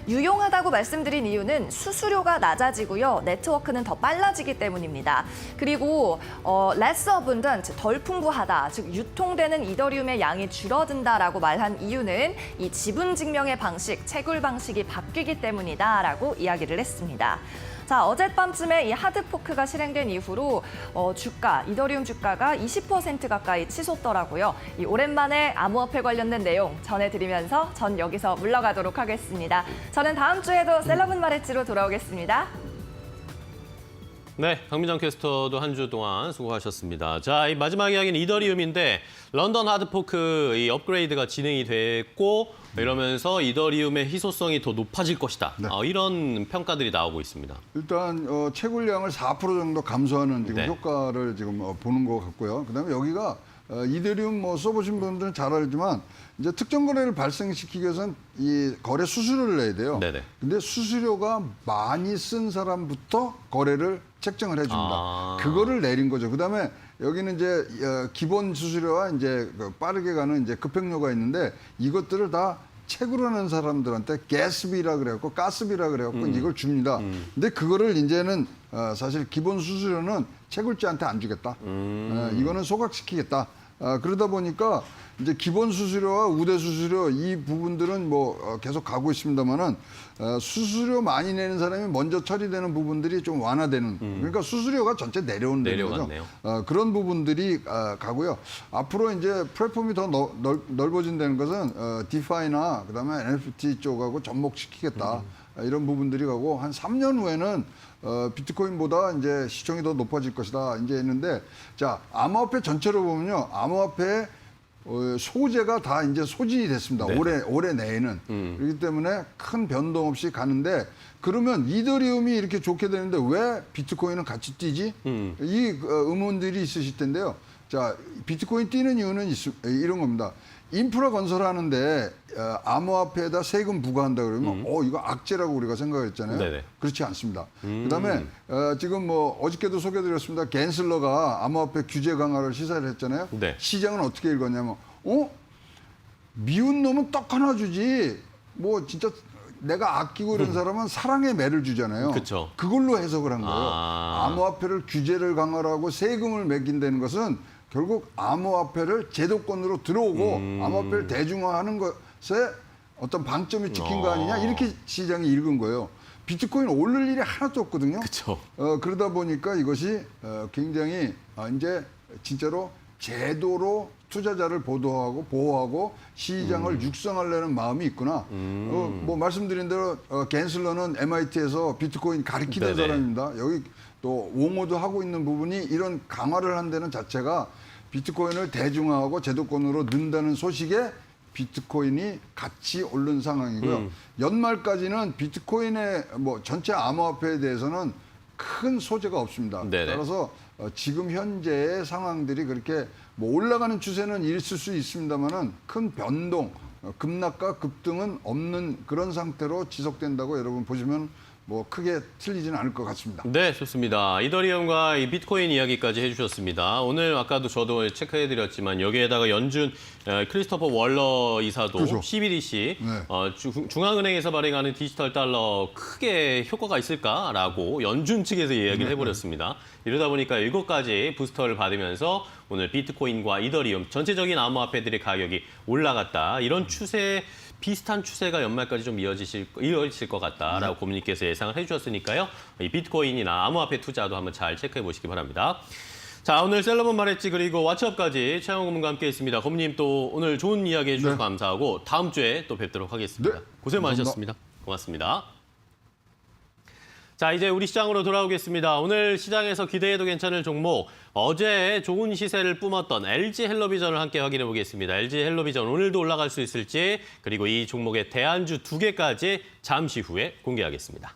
Speaker 5: 유용하다고 말씀드린 이유는 수수료가 낮아지고요. 네트워크는 더 빨라지기 때문입니다. 그리고 less abundant, 덜 풍부하다, 즉 유통되는 이더리움의 양이 줄어든다라고 말한 이유는 이 지분 증명의 방식, 채굴 방식이 바뀌기 때문이다라고 이야기를 했습니다. 자, 어젯밤쯤에 이 하드포크가 실행된 이후로 이더리움 주가가 20% 가까이 치솟더라고요. 이 오랜만에 암호화폐 관련된 내용 전해드리면서 전 여기서 물러가도록 하겠습니다. 저는 다음 주에도 셀럽은 말했지로 돌아오겠습니다.
Speaker 1: 네, 강민정 캐스터도 한 주 동안 수고하셨습니다. 자, 이 마지막 이야기는 이더리움인데 런던 하드포크 이 업그레이드가 진행이 됐고 이러면서 이더리움의 희소성이 더 높아질 것이다.
Speaker 4: 네.
Speaker 1: 이런 평가들이 나오고 있습니다.
Speaker 4: 일단 채굴량을 4% 정도 감소하는 지금
Speaker 1: 네.
Speaker 4: 효과를 지금 보는 것 같고요. 그다음에 여기가 이더리움 써보신 분들은 잘 알지만 이제 특정 거래를 발생시키기 위해서는 이 거래 수수료를 내야 돼요.
Speaker 1: 네네.
Speaker 4: 근데 수수료가 많이 쓴 사람부터 거래를 책정을 해줍니다. 그거를 내린 거죠. 그다음에 여기는 이제 기본 수수료와 이제 빠르게 가는 이제 급행료가 있는데 이것들을 다 채굴하는 사람들한테 가스비라 그래갖고 가스비라 그래갖고 이걸 줍니다. 근데 그거를 이제는 사실 기본 수수료는 채굴자한테 안 주겠다. 이거는 소각시키겠다. 그러다 보니까 이제 기본 수수료와 우대 수수료 이 부분들은 계속 가고 있습니다만은 수수료 많이 내는 사람이 먼저 처리되는 부분들이 좀 완화되는 그러니까 수수료가 전체 내려온다는 거죠. 그런 부분들이 가고요. 앞으로 이제 플랫폼이 더 넓어진다는 것은 디파이나 그다음에 NFT 쪽하고 접목시키겠다. 이런 부분들이 가고 한 3년 후에는 비트코인보다 이제 시총이 더 높아질 것이다 이제 했는데 자 암호화폐 전체로 보면요 암호화폐 소재가 다 이제 소진이 됐습니다.
Speaker 1: 네.
Speaker 4: 올해 내에는 그렇기 때문에 큰 변동 없이 가는데 그러면 이더리움이 이렇게 좋게 되는데 왜 비트코인은 같이 뛰지? 이 의문들이 있으실 텐데요. 자 비트코인 뛰는 이유는 이런 겁니다. 인프라 건설하는데 암호화폐에다 세금 부과한다 그러면 이거 악재라고 우리가 생각을 했잖아요.
Speaker 1: 네네.
Speaker 4: 그렇지 않습니다. 그다음에 지금 뭐 어저께도 소개드렸습니다. 갠슬러가 암호화폐 규제 강화를 시사를 했잖아요.
Speaker 1: 네.
Speaker 4: 시장은 어떻게 읽었냐면 미운 놈은 떡 하나 주지 뭐 진짜 내가 아끼고 이런 사람은 사랑의 매를 주잖아요.
Speaker 1: 그쵸.
Speaker 4: 그걸로 해석을 한 거예요.
Speaker 1: 아.
Speaker 4: 암호화폐를 규제를 강화를 하고 세금을 매긴다는 것은 결국 암호화폐를 제도권으로 들어오고 암호화폐를 대중화하는 것에 어떤 방점이 찍힌 거 아니냐 이렇게 시장이 읽은 거예요. 비트코인 오를 일이 하나도 없거든요.
Speaker 1: 그렇죠.
Speaker 4: 그러다 보니까 이것이 굉장히 이제 진짜로 제도로 투자자를 보호하고 시장을 육성하려는 마음이 있구나. 뭐 말씀드린 대로 갠슬러는 MIT에서 비트코인 가리키는
Speaker 1: 네네.
Speaker 4: 사람입니다. 여기 또 옹호도 하고 있는 부분이 이런 강화를 한다는 자체가 비트코인을 대중화하고 제도권으로 넣는다는 소식에 비트코인이 같이 오른 상황이고요. 연말까지는 비트코인의 뭐 전체 암호화폐에 대해서는 큰 소재가 없습니다.
Speaker 1: 네네.
Speaker 4: 따라서 지금 현재의 상황들이 그렇게 뭐 올라가는 추세는 있을 수 있습니다만은 큰 변동, 급락과 급등은 없는 그런 상태로 지속된다고 여러분 보시면 뭐 크게 틀리지는 않을 것 같습니다.
Speaker 1: 네, 좋습니다. 이더리움과 이 비트코인 이야기까지 해주셨습니다. 오늘 아까도 저도 체크해드렸지만 여기에다가 연준 크리스토퍼 월러 이사도
Speaker 4: 그렇죠.
Speaker 1: CBDC
Speaker 4: 네.
Speaker 1: 중앙은행에서 발행하는 디지털 달러 크게 효과가 있을까라고 연준 측에서 이야기를 해버렸습니다. 이러다 보니까 7가지 부스터를 받으면서 오늘 비트코인과 이더리움 전체적인 암호화폐들의 가격이 올라갔다. 이런 비슷한 추세가 연말까지 좀 이어지실 것 같다라고 고문님께서 예상을 해주셨으니까요. 이 비트코인이나 암호화폐 투자도 한번 잘 체크해 보시기 바랍니다. 자, 오늘 셀러본 말했지 그리고 왓츠업까지 최영호 고문과 함께 했습니다. 고문님 또 오늘 좋은 이야기 해주셔서 감사하고 다음 주에 또 뵙도록 하겠습니다.
Speaker 4: 네,
Speaker 1: 고생 많으셨습니다. 고맙습니다. 자, 이제 우리 시장으로 돌아오겠습니다. 오늘 시장에서 기대해도 괜찮을 종목, 어제 좋은 시세를 뿜었던 LG 헬로비전을 함께 확인해 보겠습니다. LG 헬로비전 오늘도 올라갈 수 있을지, 그리고 이 종목의 대안주 2개까지 잠시 후에 공개하겠습니다.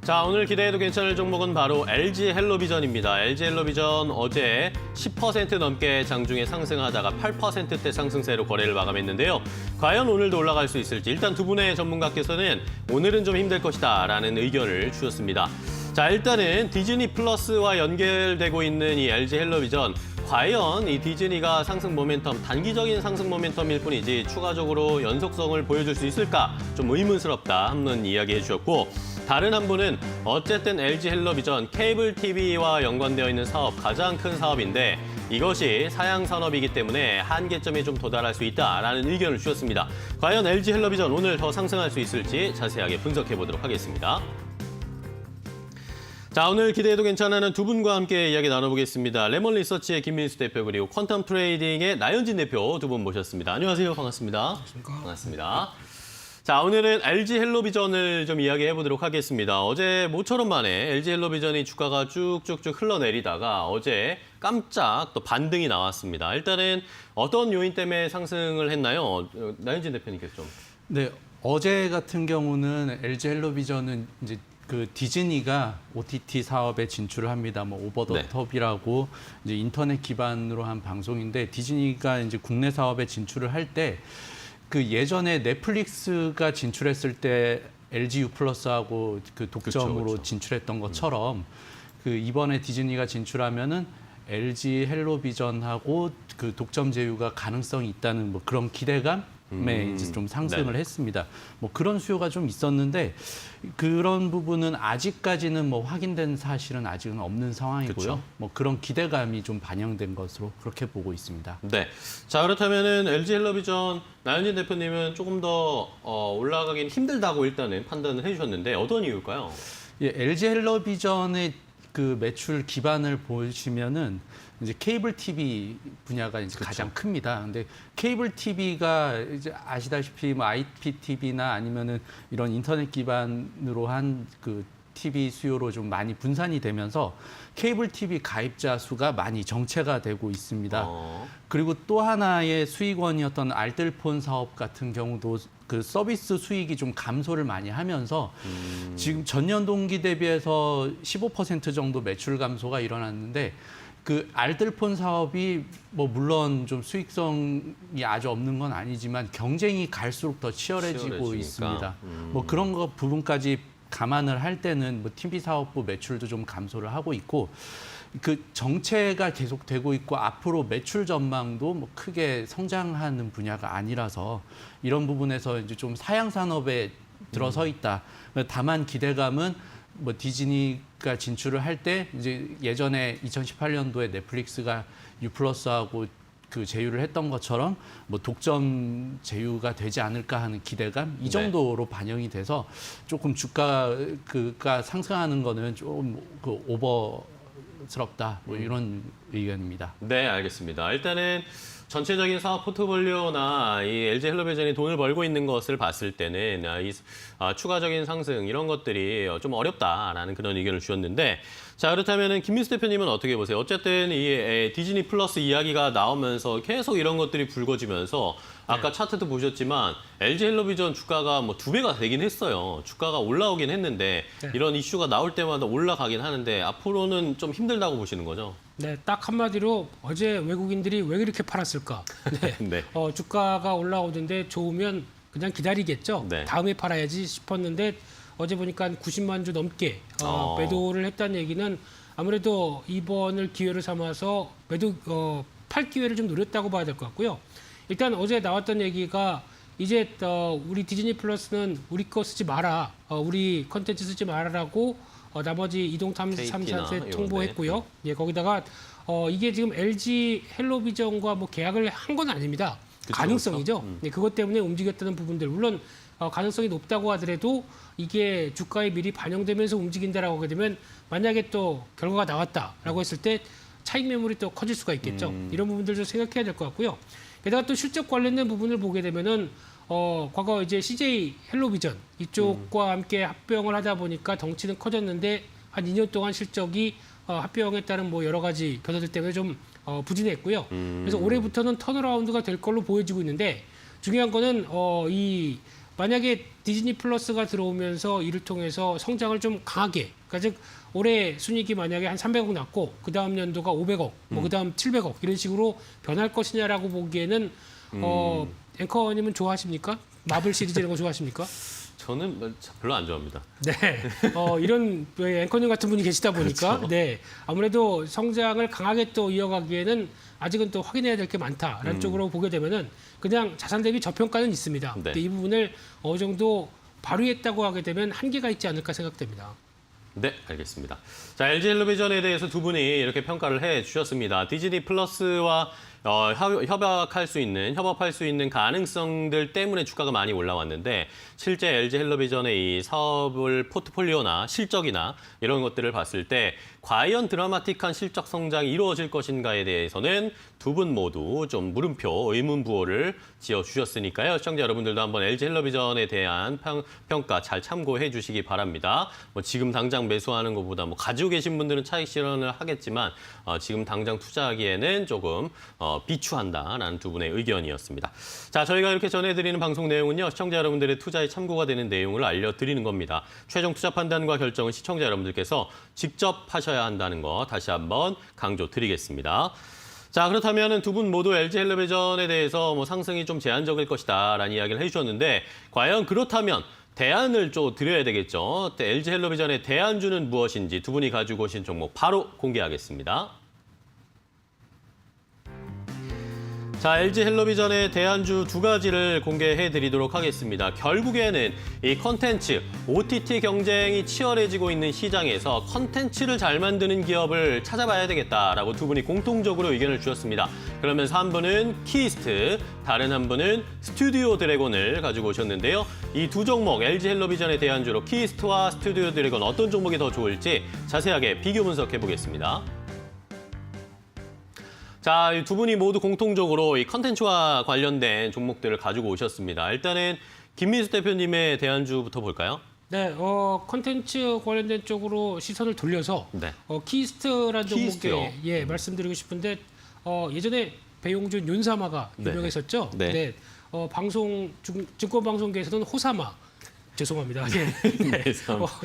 Speaker 1: 자, 오늘 기대해도 괜찮을 종목은 바로 LG 헬로비전입니다. LG 헬로비전 어제 10% 넘게 장중에 상승하다가 8%대 상승세로 거래를 마감했는데요. 과연 오늘도 올라갈 수 있을지 일단 두 분의 전문가께서는 오늘은 좀 힘들 것이다 라는 의견을 주셨습니다. 자, 일단은 디즈니 플러스와 연결되고 있는 이 LG 헬로비전, 과연 이 디즈니가 상승 모멘텀, 단기적인 상승 모멘텀일 뿐이지 추가적으로 연속성을 보여줄 수 있을까 좀 의문스럽다 하는 이야기 해주셨고, 다른 한 분은 어쨌든 LG 헬로비전 케이블 TV와 연관되어 있는 사업, 가장 큰 사업인데 이것이 사양 산업이기 때문에 한계점에 좀 도달할 수 있다라는 의견을 주셨습니다. 과연 LG 헬로비전 오늘 더 상승할 수 있을지 자세하게 분석해 보도록 하겠습니다. 자, 오늘 기대해도 괜찮은 두 분과 함께 이야기 나눠보겠습니다. 레몬 리서치의 김민수 대표 그리고 퀀텀 트레이딩의 나현진 대표 두 분 모셨습니다. 안녕하세요. 반갑습니다. 반갑습니다. 자, 오늘은 LG 헬로비전을 좀 이야기해 보도록 하겠습니다. 어제 모처럼 만에 LG 헬로비전이 주가가 쭉쭉쭉 흘러내리다가 어제 깜짝 또 반등이 나왔습니다. 일단은 어떤 요인 때문에 상승을 했나요? 나현진 대표님께서 좀.
Speaker 6: 네, 어제 같은 경우는 LG 헬로비전은 이제 그 디즈니가 OTT 사업에 진출을 합니다. 뭐 오버 더
Speaker 1: 네.
Speaker 6: 톱이라고 이제 인터넷 기반으로 한 방송인데 디즈니가 이제 국내 사업에 진출을 할 때 그 예전에 넷플릭스가 진출했을 때 LG U 플러스하고 그 독점으로
Speaker 1: 그쵸.
Speaker 6: 진출했던 것처럼 그 이번에 디즈니가 진출하면은 LG 헬로비전하고 그 독점 제휴가 가능성이 있다는 뭐 그런 기대감에 이제 좀 상승을
Speaker 1: 네.
Speaker 6: 했습니다. 뭐 그런 수요가 좀 있었는데 그런 부분은 아직까지는 뭐 확인된 사실은 아직은 없는 상황이고요.
Speaker 1: 그쵸.
Speaker 6: 뭐 그런 기대감이 좀 반영된 것으로 그렇게 보고 있습니다.
Speaker 1: 네. 자, 그렇다면은 LG 헬로비전 나현진 대표님은 조금 더 올라가긴 힘들다고 일단은 판단을 해주셨는데 어떤 이유일까요?
Speaker 6: 예, LG 헬로비전의 그 매출 기반을 보시면은 이제 케이블 TV 분야가 이제 가장 큽니다. 근데 케이블 TV가 이제 아시다시피 뭐 IPTV나 아니면은 이런 인터넷 기반으로 한 그 TV 수요로 좀 많이 분산이 되면서 케이블 TV 가입자 수가 많이 정체가 되고 있습니다. 그리고 또 하나의 수익원이었던 알뜰폰 사업 같은 경우도 그 서비스 수익이 좀 감소를 많이 하면서 지금 전년 동기 대비해서 15% 정도 매출 감소가 일어났는데 그 알뜰폰 사업이 뭐 물론 좀 수익성이 아주 없는 건 아니지만 경쟁이 갈수록 더 치열해지고
Speaker 1: 치열해지니까.
Speaker 6: 있습니다. 뭐 그런 거 부분까지 감안을 할 때는 뭐 TV 사업부 매출도 좀 감소를 하고 있고 그 정체가 계속되고 있고 앞으로 매출 전망도 뭐 크게 성장하는 분야가 아니라서 이런 부분에서 이제 좀 사양 산업에 들어서 있다. 다만 기대감은 뭐 디즈니가 진출을 할 때 이제 예전에 2018년도에 넷플릭스가 U+하고 그 제휴를 했던 것처럼 뭐 독점 제휴가 되지 않을까 하는 기대감 이 정도로 반영이 돼서 조금 주가가 상승하는 거는 좀 그 오버스럽다 뭐 이런 의견입니다.
Speaker 1: 네, 알겠습니다. 일단은 전체적인 사업 포트폴리오나 이 LG 헬로비전이 돈을 벌고 있는 것을 봤을 때는 추가적인 상승 이런 것들이 좀 어렵다라는 그런 의견을 주셨는데 자, 그렇다면은 김민수 대표님은 어떻게 보세요? 어쨌든 이 디즈니 플러스 이야기가 나오면서 계속 이런 것들이 불거지면서 아까 차트도 보셨지만 LG 헬로비전 주가가 뭐 2배가 되긴 했어요. 주가가 올라오긴 했는데 이런 이슈가 나올 때마다 올라가긴 하는데 앞으로는 좀 힘들다고 보시는 거죠?
Speaker 7: 네, 딱 한마디로 어제 외국인들이 왜 이렇게 팔았을까? 네.
Speaker 1: 네.
Speaker 7: 주가가 올라오는데 좋으면 그냥 기다리겠죠.
Speaker 1: 네.
Speaker 7: 다음에 팔아야지 싶었는데 어제 보니까 한 90만 주 넘게 매도를 했다는 얘기는 아무래도 이번을 기회를 삼아서 팔 기회를 좀 노렸다고 봐야 될 것 같고요. 일단 어제 나왔던 얘기가 이제 우리 디즈니 플러스는 우리 거 쓰지 마라, 우리 컨텐츠 쓰지 마라라고 나머지 이동 탐사세 통보했고요. 예, 거기다가 이게 지금 LG 헬로비전과 뭐 계약을 한 건 아닙니다.
Speaker 1: 그쵸,
Speaker 7: 가능성이죠.
Speaker 1: 그쵸?
Speaker 7: 네, 그것 때문에 움직였다는 부분들 물론 가능성이 높다고 하더라도 이게 주가에 미리 반영되면서 움직인다라고 하게 되면 만약에 또 결과가 나왔다라고 했을 때 차익 매물이 또 커질 수가 있겠죠. 이런 부분들도 생각해야 될 것 같고요. 게다가 또 실적 관련된 부분을 보게 되면은 과거 이제 CJ 헬로비전 이쪽과 함께 합병을 하다 보니까 덩치는 커졌는데 한 2년 동안 실적이 합병에 따른 뭐 여러 가지 변화들 때문에 좀 부진했고요. 그래서 올해부터는 턴어라운드가 될 걸로 보여지고 있는데 중요한 거는 이 만약에 디즈니 플러스가 들어오면서 이를 통해서 성장을 좀 강하게, 그러니까 즉 올해 순이익이 만약에 한 300억 났고 그 다음 연도가 500억, 뭐 그 다음 700억 이런 식으로 변할 것이냐라고 보기에는 앵커님은 좋아하십니까? 마블 시리즈 이런 거 좋아하십니까?
Speaker 1: 저는 별로 안 좋아합니다.
Speaker 7: 네, 이런 앵커님 같은 분이 계시다 보니까
Speaker 1: 그렇죠.
Speaker 7: 네 아무래도 성장을 강하게 또 이어가기에는 아직은 또 확인해야 될 게 많다라는 쪽으로 보게 되면은 그냥 자산 대비 저평가는 있습니다.
Speaker 1: 네.
Speaker 7: 근데 이 부분을 어느 정도 발휘했다고 하게 되면 한계가 있지 않을까 생각됩니다.
Speaker 1: 네, 알겠습니다. 자, LG 헬로비전에 대해서 두 분이 이렇게 평가를 해 주셨습니다. 디즈니 플러스와 협업할 수 있는 가능성들 때문에 주가가 많이 올라왔는데 실제 LG 헬로비전의 이 사업을 포트폴리오나 실적이나 이런 것들을 봤을 때 과연 드라마틱한 실적 성장이 이루어질 것인가에 대해서는 두 분 모두 좀 물음표, 의문부호를 지어주셨으니까요. 시청자 여러분들도 한번 LG 헬로비전에 대한 평가 잘 참고해 주시기 바랍니다. 뭐 지금 당장 매수하는 것보다 뭐 가지고 계신 분들은 차익 실현을 하겠지만 지금 당장 투자하기에는 조금 비추한다라는 두 분의 의견이었습니다. 자, 저희가 이렇게 전해드리는 방송 내용은요. 시청자 여러분들의 투자에 참고가 되는 내용을 알려드리는 겁니다. 최종 투자 판단과 결정은 시청자 여러분들께서 직접 하셔야 한다는 거 다시 한번 강조드리겠습니다. 자, 그렇다면 두 분 모두 LG 헬로비전에 대해서 뭐 상승이 좀 제한적일 것이다라는 이야기를 해주셨는데 과연 그렇다면 대안을 좀 드려야 되겠죠. LG 헬로비전의 대안주는 무엇인지 두 분이 가지고 오신 종목 바로 공개하겠습니다. 자, LG 헬로비전의 대안주 두 가지를 공개해 드리도록 하겠습니다. 결국에는 이 컨텐츠, OTT 경쟁이 치열해지고 있는 시장에서 컨텐츠를 잘 만드는 기업을 찾아봐야 되겠다라고 두 분이 공통적으로 의견을 주셨습니다. 그러면서 한 분은 키이스트, 다른 한 분은 스튜디오 드래곤을 가지고 오셨는데요. 이 두 종목, LG 헬로비전의 대안주로 키이스트와 스튜디오 드래곤 어떤 종목이 더 좋을지 자세하게 비교 분석해 보겠습니다. 자, 이 두 분이 모두 공통적으로 이 컨텐츠와 관련된 종목들을 가지고 오셨습니다. 일단은 김민수 대표님의 대안주부터 볼까요?
Speaker 7: 네, 콘텐츠 관련된 쪽으로 시선을 돌려서
Speaker 1: 네.
Speaker 7: 키스트라는
Speaker 1: 키스트요.
Speaker 7: 종목에 말씀드리고 싶은데 예전에 배용준 윤사마가
Speaker 1: 네.
Speaker 7: 유명했었죠.
Speaker 1: 네.
Speaker 7: 증권방송계에서는 호사마. 죄송합니다. 예. 네.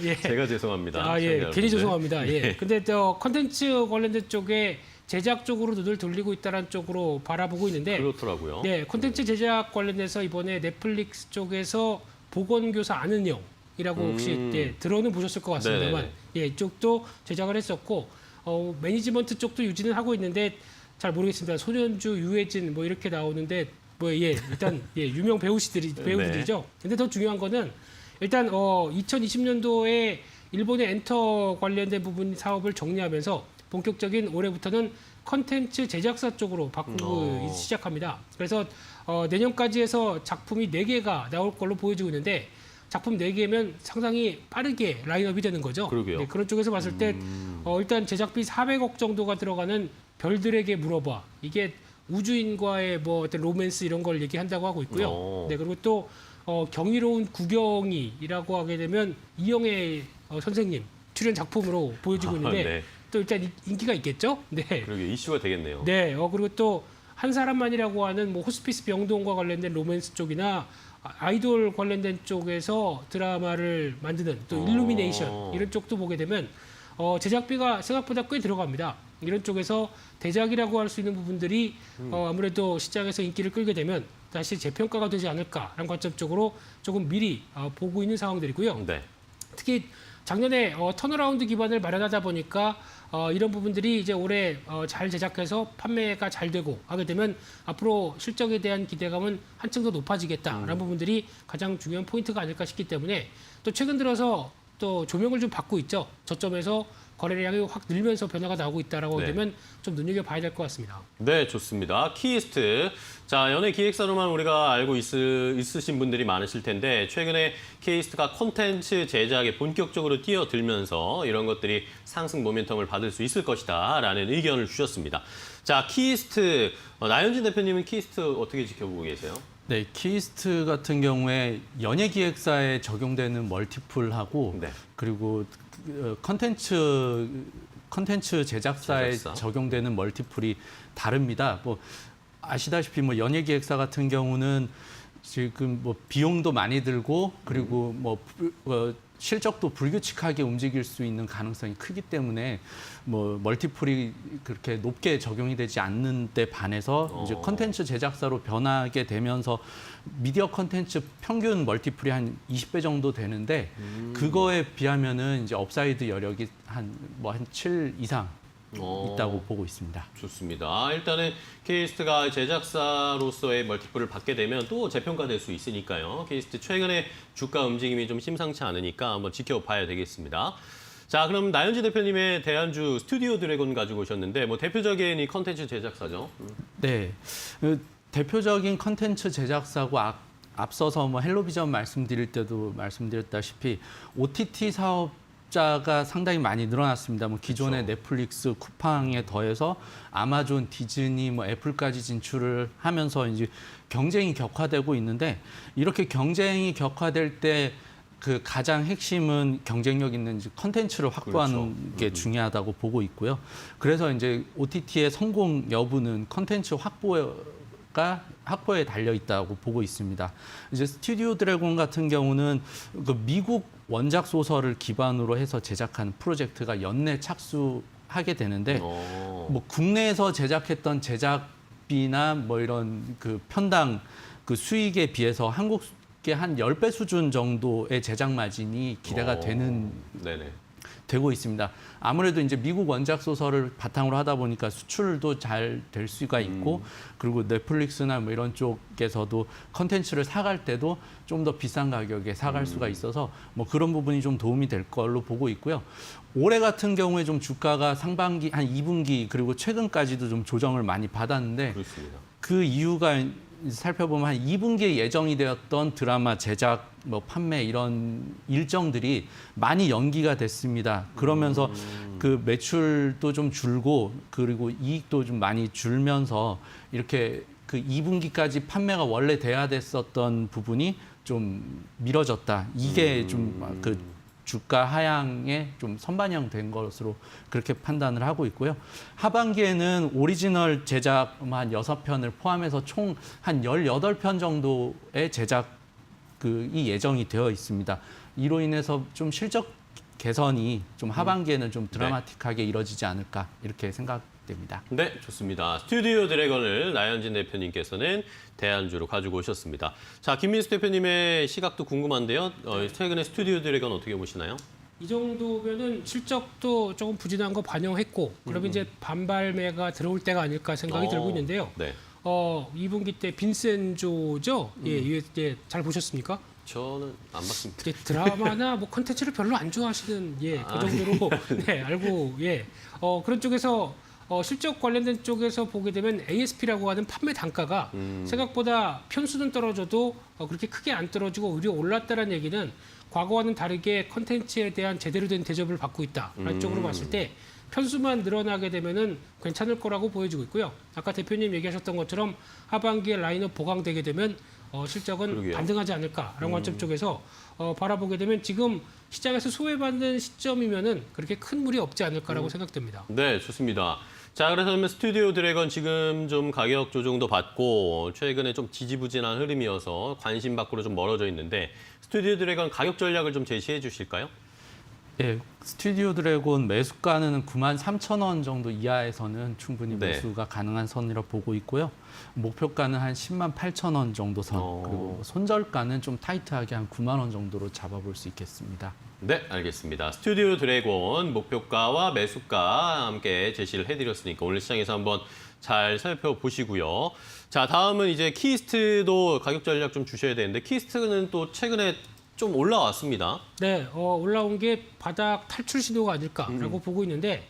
Speaker 7: 예.
Speaker 1: 제가 죄송합니다.
Speaker 7: 아, 예.
Speaker 1: 시청자
Speaker 7: 괜히
Speaker 1: 여러분들.
Speaker 7: 죄송합니다. 예.
Speaker 1: 네.
Speaker 7: 근데 콘텐츠 관련된 쪽에 제작 쪽으로 눈을 돌리고 있다는 쪽으로 바라보고 있는데
Speaker 1: 그렇더라고요.
Speaker 7: 네, 콘텐츠 제작 관련해서 이번에 netflix 쪽에서 보건교사 아는 영이라고 혹시 들어는 보셨을 것 같습니다만
Speaker 1: 네네네.
Speaker 7: 예, 이쪽도 제작을 했었고 매니지먼트 쪽도 유지는 하고 있는데 잘 모르겠습니다. 손현주, 유해진 뭐 이렇게 나오는데 일단 유명 배우들이죠. 근데 더 중요한 거는 일단 2020년도에 일본의 엔터 관련된 부분 사업을 정리하면서 본격적인 올해부터는 컨텐츠 제작사 쪽으로 바꾸고 시작합니다. 그래서 내년까지 해서 작품이 4개가 나올 걸로 보여지고 있는데 작품 4개면 상당히 빠르게 라인업이 되는 거죠.
Speaker 1: 그러게요.
Speaker 7: 네, 그런 쪽에서 봤을 때 일단 제작비 400억 정도가 들어가는 별들에게 물어봐. 이게 우주인과의 뭐 어떤 로맨스 이런 걸 얘기한다고 하고 있고요. 네, 그리고 또 경이로운 구경이라고 하게 되면 이영애 선생님 출연 작품으로 보여지고 있는데
Speaker 1: 네.
Speaker 7: 또 일단 인기가 있겠죠. 네.
Speaker 1: 그러게 이슈가 되겠네요.
Speaker 7: 네. 그리고 또 한 사람만이라고 하는 뭐 호스피스 병동과 관련된 로맨스 쪽이나 아이돌 관련된 쪽에서 드라마를 만드는 또 일루미네이션 이런 쪽도 보게 되면 제작비가 생각보다 꽤 들어갑니다. 이런 쪽에서 대작이라고 할 수 있는 부분들이 아무래도 시장에서 인기를 끌게 되면 다시 재평가가 되지 않을까라는 관점 쪽으로 조금 미리 보고 있는 상황들이고요.
Speaker 1: 네.
Speaker 7: 특히 작년에 턴어라운드 기반을 마련하다 보니까 이런 부분들이 이제 올해 잘 제작해서 판매가 잘 되고 하게 되면 앞으로 실적에 대한 기대감은 한층 더 높아지겠다라는 부분들이 가장 중요한 포인트가 아닐까 싶기 때문에 또 최근 들어서 또 조명을 좀 받고 있죠. 저점에서 거래량이 확 늘면서 변화가 나오고 있다라고 하게
Speaker 1: 네.
Speaker 7: 되면 좀 눈여겨봐야 될 것 같습니다.
Speaker 1: 네, 좋습니다. 키이스트. 자, 연예 기획사로만 우리가 알고 있으신 분들이 많으실 텐데 최근에 키이스트가 콘텐츠 제작에 본격적으로 뛰어들면서 이런 것들이 상승 모멘텀을 받을 수 있을 것이다라는 의견을 주셨습니다. 자, 키이스트. 나현진 대표님은 키이스트 어떻게 지켜보고 계세요?
Speaker 6: 네, 키이스트 같은 경우에 연예 기획사에 적용되는 멀티플하고
Speaker 1: 네.
Speaker 6: 그리고 컨텐츠 제작사에
Speaker 1: 제작사.
Speaker 6: 적용되는 멀티플이 다릅니다. 뭐 아시다시피 뭐 연예 기획사 같은 경우는 지금 뭐 비용도 많이 들고 그리고 뭐 실적도 불규칙하게 움직일 수 있는 가능성이 크기 때문에 뭐 멀티플이 그렇게 높게 적용이 되지 않는 데 반해서 이제 컨텐츠 제작사로 변하게 되면서 미디어 컨텐츠 평균 멀티플이 한 20배 정도 되는데 그거에 비하면은 이제 업사이드 여력이 한 7 이상 있다고 보고 있습니다.
Speaker 1: 좋습니다. 일단은 키이스트가 제작사로서의 멀티플을 받게 되면 또 재평가될 수 있으니까요. 키이스트 최근에 주가 움직임이 좀 심상치 않으니까 한번 지켜봐야 되겠습니다. 자, 그럼 나연지 대표님의 대안주 스튜디오 드래곤 가지고 오셨는데 뭐 대표적인 이 컨텐츠 제작사죠.
Speaker 6: 네. 대표적인 컨텐츠 제작사고 앞서서 뭐 헬로비전 말씀드릴 때도 말씀드렸다시피 OTT 사업자가 상당히 많이 늘어났습니다. 뭐 기존의
Speaker 1: 그렇죠.
Speaker 6: 넷플릭스, 쿠팡에 더해서 아마존, 디즈니, 뭐 애플까지 진출을 하면서 이제 경쟁이 격화되고 있는데 이렇게 경쟁이 격화될 때 그 가장 핵심은 경쟁력 있는 컨텐츠를 확보하는
Speaker 1: 그렇죠.
Speaker 6: 게 중요하다고 보고 있고요. 그래서 이제 OTT의 성공 여부는 컨텐츠 확보에 달려 있다고 보고 있습니다. 이제 스튜디오 드래곤 같은 경우는 그 미국 원작 소설을 기반으로 해서 제작한 프로젝트가 연내 착수하게 되는데 뭐 국내에서 제작했던 제작비나 뭐 이런 그 편당 그 수익에 비해서 한국의 한 10배 수준 정도의 제작 마진이 기대가 되고 있습니다. 아무래도 이제 미국 원작 소설을 바탕으로 하다 보니까 수출도 잘 될 수가 있고 그리고 넷플릭스나 뭐 이런 쪽에서도 컨텐츠를 사갈 때도 좀 더 비싼 가격에 사갈 수가 있어서 뭐 그런 부분이 좀 도움이 될 걸로 보고 있고요. 올해 같은 경우에 좀 주가가 상반기 한 2분기 그리고 최근까지도 좀 조정을 많이 받았는데
Speaker 1: 그렇습니다.
Speaker 6: 그 이유가 살펴보면 한 2분기에 예정이 되었던 드라마 제작, 뭐 판매 이런 일정들이 많이 연기가 됐습니다. 그러면서 그 매출도 좀 줄고 그리고 이익도 좀 많이 줄면서 이렇게 그 2분기까지 판매가 원래 돼야 됐었던 부분이 좀 미뤄졌다. 이게 좀 그 주가 하향에 좀 선반영된 것으로 그렇게 판단을 하고 있고요. 하반기에는 오리지널 제작 한 6편을 포함해서 총 한 18편 정도의 제작 이 예정이 되어 있습니다. 이로 인해서 좀 실적 개선이 좀 하반기에는 좀 드라마틱하게 이뤄지지 않을까 이렇게 생각됩니다.
Speaker 1: 네, 좋습니다. 스튜디오 드래곤을 나연진 대표님께서는 대안주로 가지고 오셨습니다. 자, 김민수 대표님의 시각도 궁금한데요. 최근에 스튜디오 드래곤 어떻게 보시나요?
Speaker 7: 이 정도면은 실적도 조금 부진한 거 반영했고 그러면 이제 반발매가 들어올 때가 아닐까 생각이 들고 있는데요.
Speaker 1: 네.
Speaker 7: 2분기 때 빈센조죠? 예, 이게 잘 보셨습니까?
Speaker 1: 저는 안 봤습니다.
Speaker 7: 이제 드라마나 뭐 컨텐츠를 별로 안 좋아하시는 그 정도로 네, 알고 그런 쪽에서 실적 관련된 쪽에서 보게 되면 ASP라고 하는 판매 단가가 생각보다 편수는 떨어져도 그렇게 크게 안 떨어지고 오히려 올랐다는 얘기는 과거와는 다르게 컨텐츠에 대한 제대로 된 대접을 받고 있다라는 쪽으로 봤을 때 편수만 늘어나게 되면은 괜찮을 거라고 보여지고 있고요. 아까 대표님 얘기하셨던 것처럼 하반기에 라인업 보강되게 되면 실적은
Speaker 1: 그러게요.
Speaker 7: 반등하지 않을까라는 관점 쪽에서 바라보게 되면 지금 시장에서 소외받는 시점이면은 그렇게 큰 무리 없지 않을까라고 생각됩니다.
Speaker 1: 네, 좋습니다. 자, 그래서 스튜디오 드래곤 지금 좀 가격 조정도 받고 최근에 좀 지지부진한 흐름이어서 관심 밖으로 좀 멀어져 있는데 스튜디오 드래곤 가격 전략을 좀 제시해 주실까요?
Speaker 6: 예, 스튜디오 드래곤 매수가는 93,000원 정도 이하에서는 충분히
Speaker 1: 네.
Speaker 6: 매수가 가능한 선이라 보고 있고요. 목표가는 한 108,000원 정도 선, 그리고 손절가는 좀 타이트하게 한 9만 원 정도로 잡아볼 수 있겠습니다.
Speaker 1: 네, 알겠습니다. 스튜디오 드래곤 목표가와 매수가 함께 제시를 해드렸으니까 오늘 시장에서 한번 잘 살펴보시고요. 자, 다음은 이제 키스트도 가격 전략 좀 주셔야 되는데 키스트는 또 최근에 좀 올라왔습니다.
Speaker 7: 네, 올라온 게 바닥 탈출 신호가 아닐까라고 보고 있는데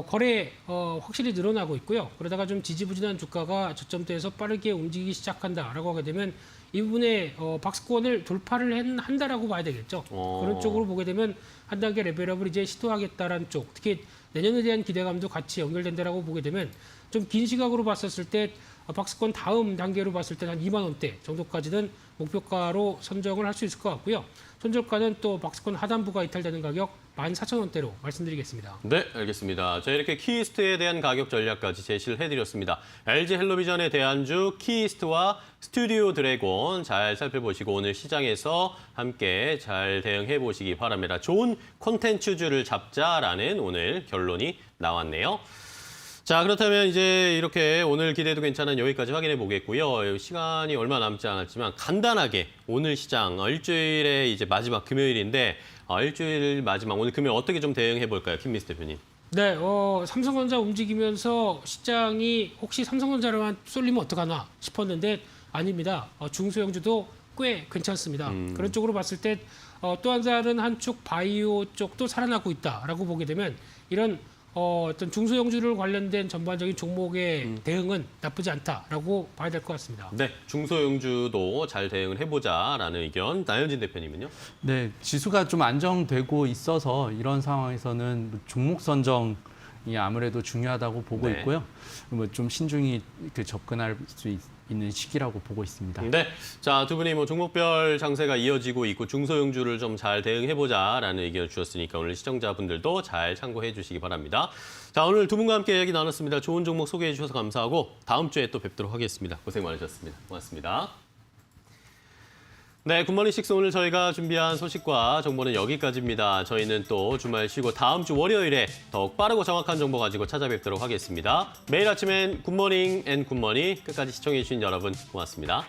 Speaker 7: 거래 확실히 늘어나고 있고요. 그러다가 좀 지지부진한 주가가 저점대에서 빠르게 움직이기 시작한다라고 하게 되면 이 부분에 박스권을 돌파를 한다라고 봐야 되겠죠. 그런 쪽으로 보게 되면 한 단계 레벨업을 이제 시도하겠다라는 쪽, 특히 내년에 대한 기대감도 같이 연결된다라고 보게 되면 좀 긴 시각으로 봤었을 때 박스권 다음 단계로 봤을 때 한 2만 원대 정도까지는 목표가로 선정을 할 수 있을 것 같고요. 손절가는 또 박스권 하단부가 이탈되는 가격 14,000원대로 말씀드리겠습니다.
Speaker 1: 네, 알겠습니다. 자, 이렇게 키이스트에 대한 가격 전략까지 제시를 해드렸습니다. LG 헬로비전의 대안주 키이스트와 스튜디오 드래곤 잘 살펴보시고 오늘 시장에서 함께 잘 대응해 보시기 바랍니다. 좋은 콘텐츠주를 잡자라는 오늘 결론이 나왔네요. 자, 그렇다면 이제 이렇게 오늘 기대도 괜찮은 여기까지 확인해 보겠고요. 시간이 얼마 남지 않았지만 간단하게 오늘 시장 일주일의 이제 마지막 금요일인데 일주일 마지막 오늘 금요일 어떻게 좀 대응해 볼까요, 김민수 대표님?
Speaker 7: 네, 삼성전자 움직이면서 시장이 혹시 삼성전자로만 쏠리면 어떡하나 싶었는데 아닙니다. 중소형주도 꽤 괜찮습니다. 그런 쪽으로 봤을 때 또 한 다른 한쪽 바이오 쪽도 살아나고 있다라고 보게 되면 이런 어떤 중소형주를 관련된 전반적인 종목의 대응은 나쁘지 않다라고 봐야 될 것 같습니다.
Speaker 1: 네, 중소형주도 잘 대응을 해보자라는 의견. 나현진 대표님은요?
Speaker 6: 네, 지수가 좀 안정되고 있어서 이런 상황에서는 종목 선정이 아무래도 중요하다고 보고
Speaker 1: 네.
Speaker 6: 있고요. 뭐 좀 신중히 접근할 수 있는 시기라고 보고 있습니다.
Speaker 1: 네, 자, 두 분이 뭐 종목별 장세가 이어지고 있고 중소형주를 좀 잘 대응해보자라는 의견을 주셨으니까 오늘 시청자분들도 잘 참고해 주시기 바랍니다. 자, 오늘 두 분과 함께 이야기 나눴습니다. 좋은 종목 소개해 주셔서 감사하고 다음 주에 또 뵙도록 하겠습니다. 고생 많으셨습니다. 고맙습니다. 네, 굿모닝 식스 오늘 저희가 준비한 소식과 정보는 여기까지입니다. 저희는 또 주말 쉬고 다음 주 월요일에 더욱 빠르고 정확한 정보 가지고 찾아뵙도록 하겠습니다. 매일 아침엔 굿모닝 앤 굿머니 끝까지 시청해 주신 여러분 고맙습니다.